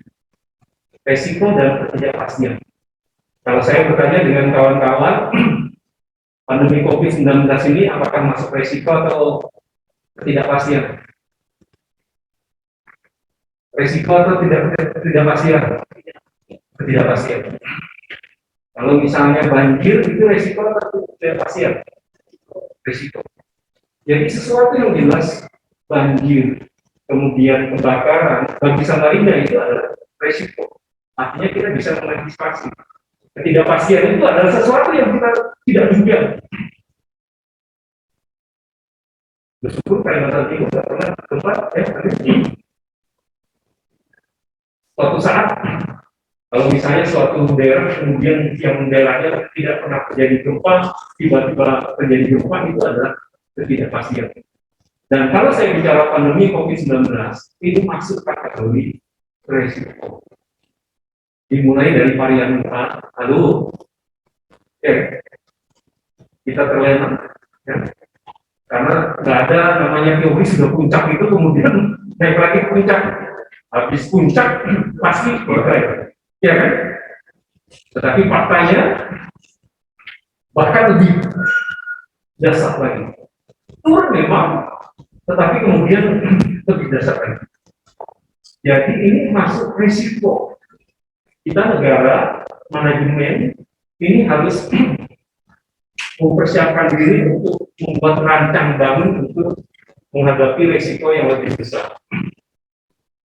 Resiko dan ketidakpastian. Kalau saya bertanya dengan kawan-kawan, pandemi COVID-19 ini apakah masuk resiko atau ketidakpastian? Resiko atau ketidakpastian? Ketidakpastian. Kalau misalnya banjir, itu resiko atau ketidakpastian? Risiko. Jadi sesuatu yang jelas, banjir, kemudian kebakaran, bagi Samarinda itu adalah risiko. Artinya kita bisa mengantisipasi. Ketidakpastian itu adalah sesuatu yang kita tidak duga. Bersyukur Kalimantan Timur tidak pernah gempa, suatu saat, kalau misalnya suatu daerah kemudian yang daerahnya tidak pernah terjadi gempa, tiba-tiba terjadi gempa, itu adalah ketidakpastian. Dan kalau saya bicara pandemi COVID-19, itu masuk kategori resiko. Dimulai dari varian lalu, kita terlena, karena nggak ada namanya teori sudah puncak itu kemudian naik lagi puncak, habis puncak pasti berkait. Ya kan? Tetapi faktanya bahkan lebih dasar lagi. Turun memang, tetapi kemudian lebih dasar lagi. Jadi ini masuk risiko. Kita negara, manajemen, ini harus mempersiapkan diri untuk membuat rancang bangun untuk menghadapi risiko yang lebih besar.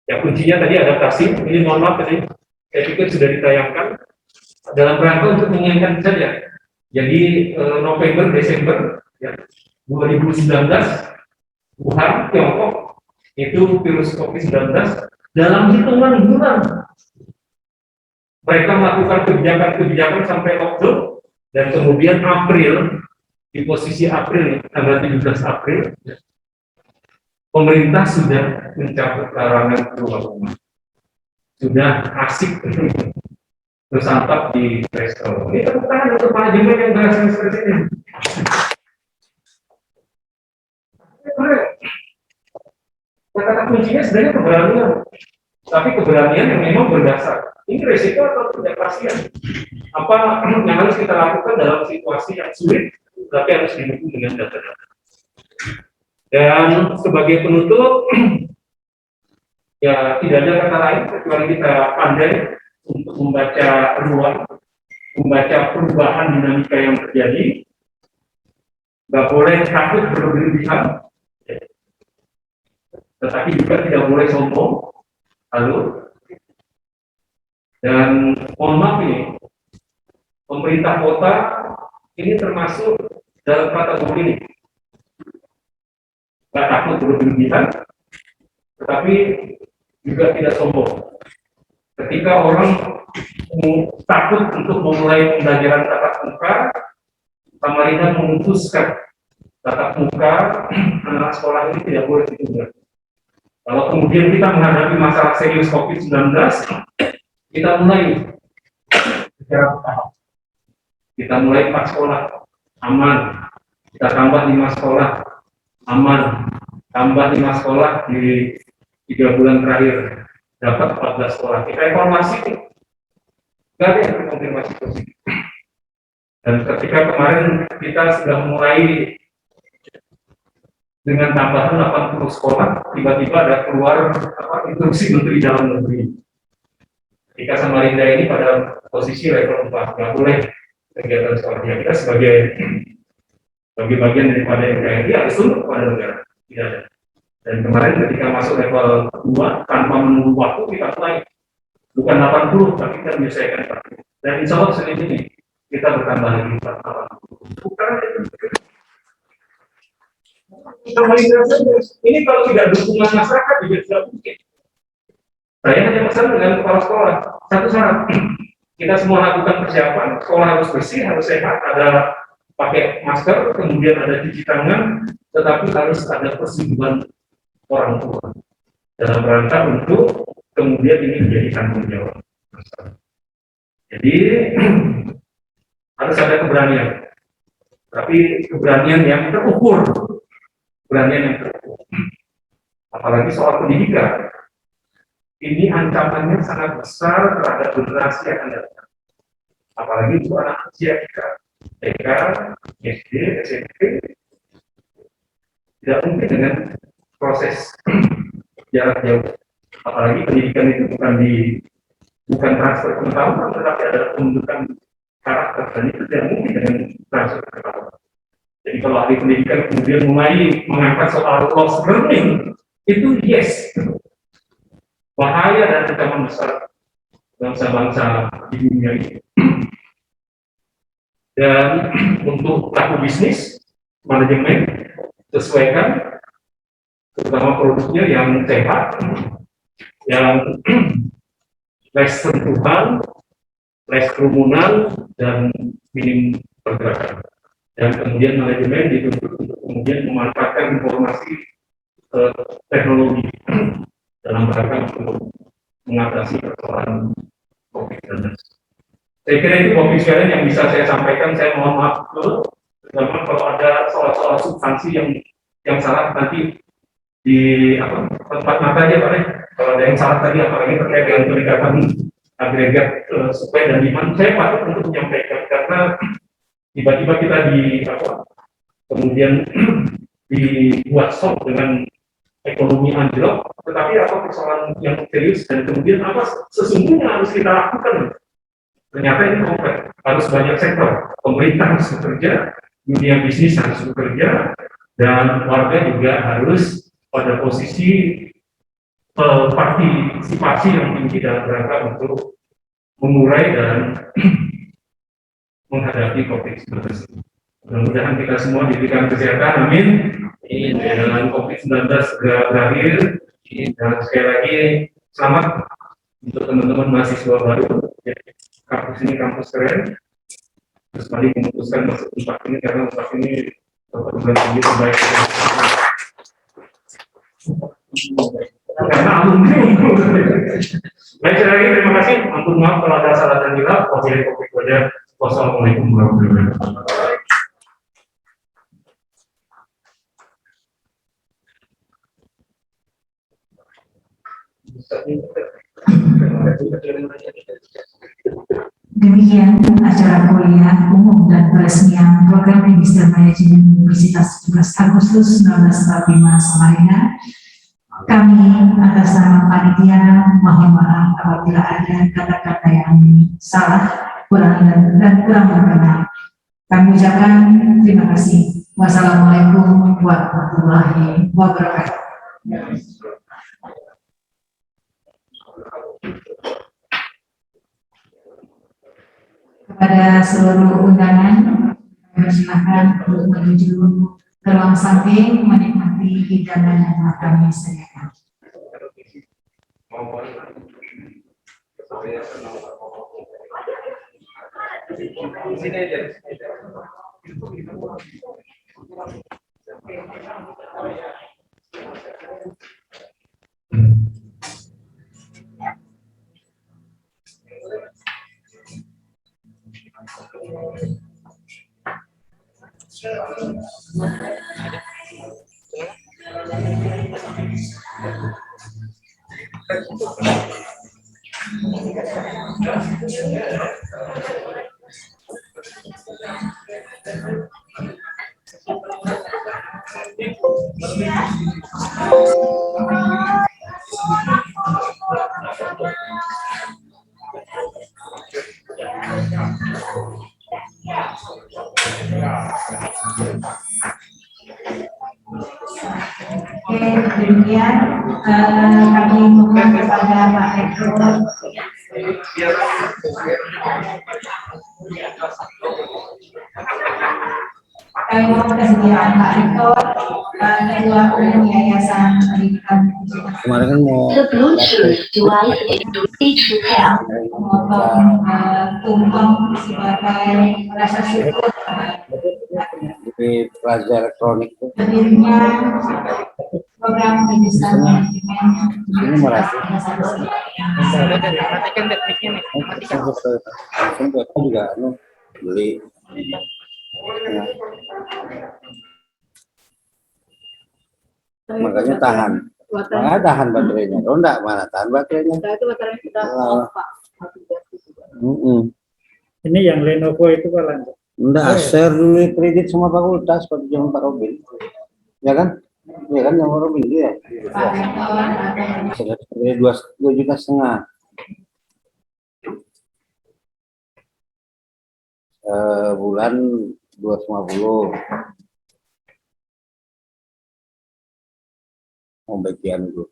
Ya kuncinya tadi adaptasi, ini mohon maaf tadi. Saya pikir sudah ditayangkan dalam rangka untuk mengingatkan saja. Jadi November, Desember ya, 2019, Wuhan, Tiongkok, itu virus COVID-19 dalam hitungan bulan. Mereka melakukan kebijakan-kebijakan sampai lockdown, dan kemudian April, di posisi April, tanggal 17 April, pemerintah sudah mencabut larangan keluar rumah. Sudah asik bersantap di resto. Ini tepuk tangan untuk manajemen yang berhasil seperti ini. Kata kuncinya sebenarnya keberanian, tapi keberanian yang memang berdasar. Ini resiko atau ketidakpastian? Apa yang harus kita lakukan dalam situasi yang sulit, tapi harus didukung dengan data-data. Dan sebagai penutup, ya tidak ada kata lain kecuali kita pandai untuk membaca ruang, membaca perubahan dinamika yang terjadi. Nggak boleh takut berlebihan, tetapi juga tidak boleh sombong. Lalu, dan mohon maaf ini, pemerintah kota ini termasuk dalam kategori ini. Nggak takut berlebihan, tetapi juga tidak sombong. Ketika orang takut untuk memulai pembelajaran tatap muka, Samarinda memutuskan tatap muka anak sekolah ini tidak boleh ditunda. Kalau kemudian kita menghadapi masalah serius COVID-19, kita mulai secara bertahap. Kita mulai 4 sekolah, aman. Kita tambah 5 sekolah, aman. Tambah 5 sekolah di 3 bulan terakhir, dapat 14 sekolah. Kita evaluasi, nggak ada yang konfirmasi positif. Dan ketika kemarin kita sudah mulai dengan tambahan 80 sekolah, tiba-tiba ada keluar instruksi Menteri Dalam Negeri. Ketika Samarinda ini pada posisi level 4, nggak boleh kegiatan sekolahnya. Kita sebagai bagian daripada NKRI harus tunduk kepada negara. Tidak ada. Dan kemarin ketika masuk level 2, tanpa menunggu waktu, kita mulai. Bukan 80, tapi kita menyelesaikan 40. Dan insya Allah Senin ini, kita bertambah lagi 80. Bukan ini kalau tidak dukungan masyarakat juga tidak mungkin. Saya hanya pesan dengan kepala sekolah, satu syarat, kita semua lakukan persiapan, sekolah harus bersih, harus sehat, ada pakai masker, kemudian ada cuci tangan, tetapi harus ada persetujuan orang tua dalam rangka untuk kemudian ini menjadi tanggung jawab. Jadi harus ada keberanian. tapi keberanian yang terukur, apalagi soal pendidikan. Ini ancamannya sangat besar terhadap generasi yang akan datang. Apalagi untuk anak usia kita, TK, SD, SMP, tidak mungkin dengan proses jarak jauh. Apalagi pendidikan itu bukan transfer pengetahuan, tetapi adalah pembentukan karakter, dan itu tidak mungkin dengan transfer pengetahuan. Jadi kalau ahli pendidikan kemudian mulai mengangkat soal lost learning, itu yes, bahaya dan ancaman besar bangsa-bangsa di dunia ini. Dan untuk pelaku bisnis, manajemen sesuaikan, terutama produknya yang sehat, yang less sentuhan, less kerumunan, dan minim pergerakan. Dan kemudian manajemen dituntut untuk kemudian memanfaatkan informasi teknologi dalam rangka untuk mengatasi persoalan COVID-19. Saya kira itu Bapak sekalian yang bisa saya sampaikan. Saya mohon maaf dulu, terutama kalau ada soal-soal substansi yang salah nanti di tempat mata aja Pak. Kalau ada yang salah tadi, apalagi terkait dengan peningkatan agregat supply dan demand, saya patut untuk menyampaikan karena tiba-tiba kita kemudian dibuat stop dengan ekonomi anjlok, tetapi apa persoalan yang serius dan kemudian apa sesungguhnya harus kita lakukan. Ternyata ini kompleks, harus banyak sektor, pemerintah harus bekerja, dunia bisnis harus bekerja, dan warga juga harus pada posisi partisipasi yang tinggi dalam rangka untuk mengurai dan menghadapi COVID-19. Mudah-mudahan kita semua diberikan kesehatan, amin. Dan COVID-19 segera berakhir. Dan sekali lagi selamat untuk teman-teman mahasiswa baru. Kampus ini kampus keren. Terus mari memutuskan masuk tempat ini karena tempat ini perguruan tinggi terbaik. Karena alumni. Baik, sekali lagi terima kasih. Ampun maaf kalau ada salah dan hilaf. Wassalamualaikum warahmatullahi wabarakatuh. Demikian acara kuliah umum dan peresmian program Magister Manajemen Universitas 17 Agustus 1945 Samarinda. Kami atas nama panitia mohon maaf apabila ada kata-kata yang salah, kurang berkenan. Kami ucapkan terima kasih. Wassalamualaikum warahmatullahi wabarakatuh. Kepada seluruh undangan, silakan untuk menuju ke ruang samping menikmati hidangan yang telah kami sediakan. Demikian kami mohon kepada Pak Rektor kami mohon kesediaan Pak Rektor Ketua Umum Yayasan Pendidikan Kemarin kan mau memotong tumpeng sebagai rasa syukur di pelajar elektronik itu berdirinya program Magister Manajemen ini merasa juga beli Makanya tahan. Makanya tahan baterainya. Oh enggak, mana tahan baterainya. Itu baterainya sudah Oh. off, Pak. Ini yang Lenovo itu Pak Lanjut. Enggak, share dulu kredit semua fakultas pada zaman Pak Robin. Ya kan? Ya kan yang Pak Robin dia. Sudah 2,5 juta. Bulan 250. Mau bagian dulu.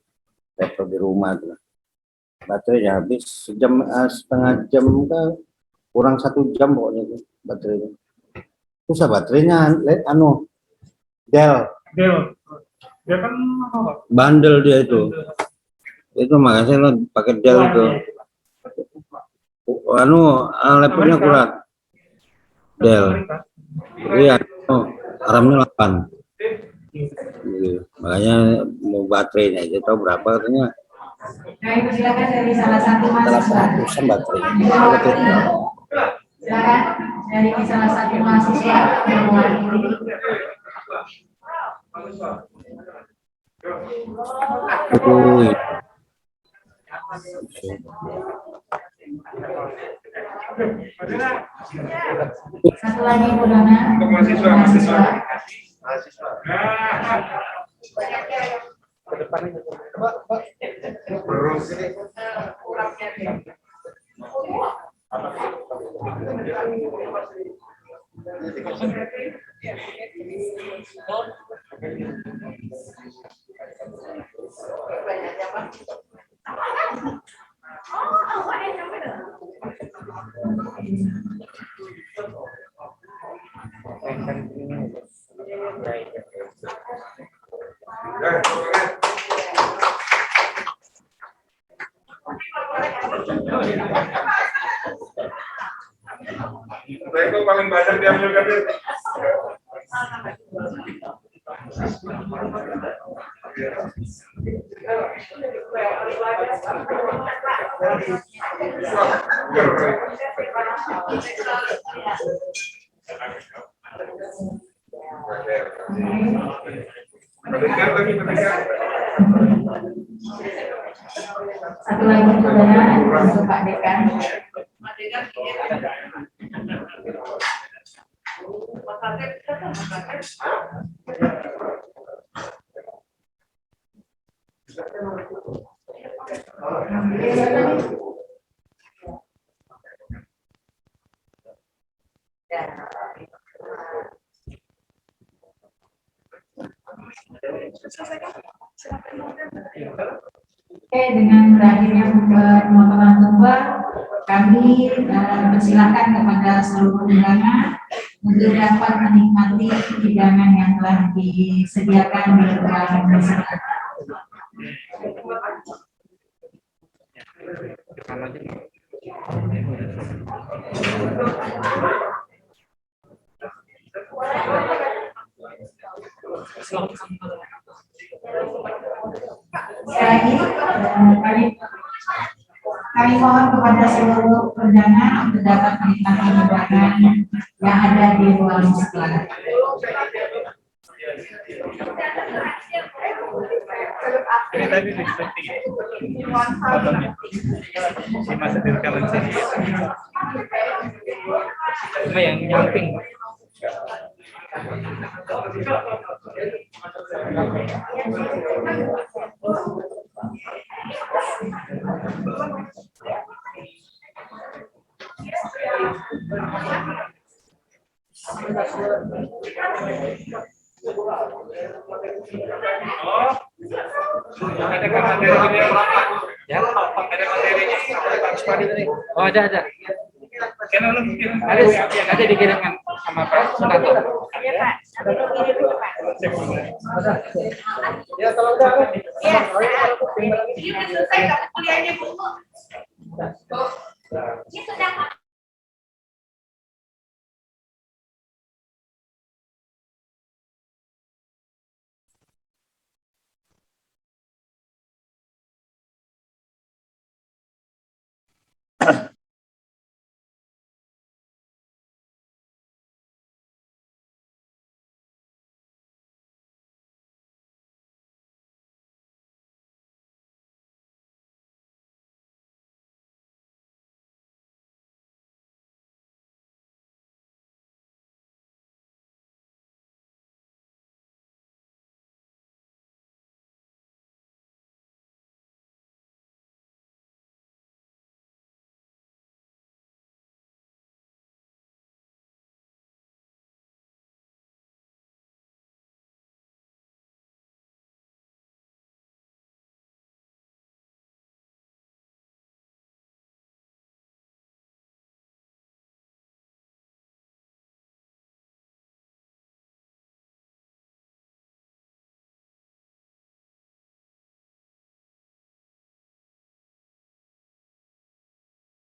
Laptop di rumah tuh. Baterainya habis setengah jam kan, kurang 1 jam pokoknya itu baterainya. Susah baterainya Dell. Dia kan apa? Bandel dia itu. Itu makanya saya pakai Dell itu. Laptopnya kurang. Dell. Iya, RAM-nya 8. Gitu. Makanya mau baterainya aja tahu berapa katanya. Nah, Ibu silakan dari salah satu mahasiswa. 800-an baterai. Silakan dari salah satu mahasiswa yang mewakili. Satu lagi Bu Dona. Mahasiswa. Itu paling banyak diambil kan. Satu lagi Bu Dona untuk Pak Dekan. Oke, dengan berakhirnya pemotongan tumpah, kami persilahkan kepada seluruh undangan untuk dapat menikmati hidangan yang telah disediakan di ruang masyarakat. Sekali lagi, kami mohon kepada seluruh undangan untuk dapat menikmati hidangan yang ada di ruang sebelah. Ini tadi dispektif. Fotonya. Si masa di rekaman sini. Cuma yang nyamping. Ada materinya. Ya, ada materinya. Oh, ada. Ada dikirimkan sama Pak Senator. Iya, Pak. Ya, kalau udah. Iya. Ini sudah selesai kuliahnya, Bu. Ini sudah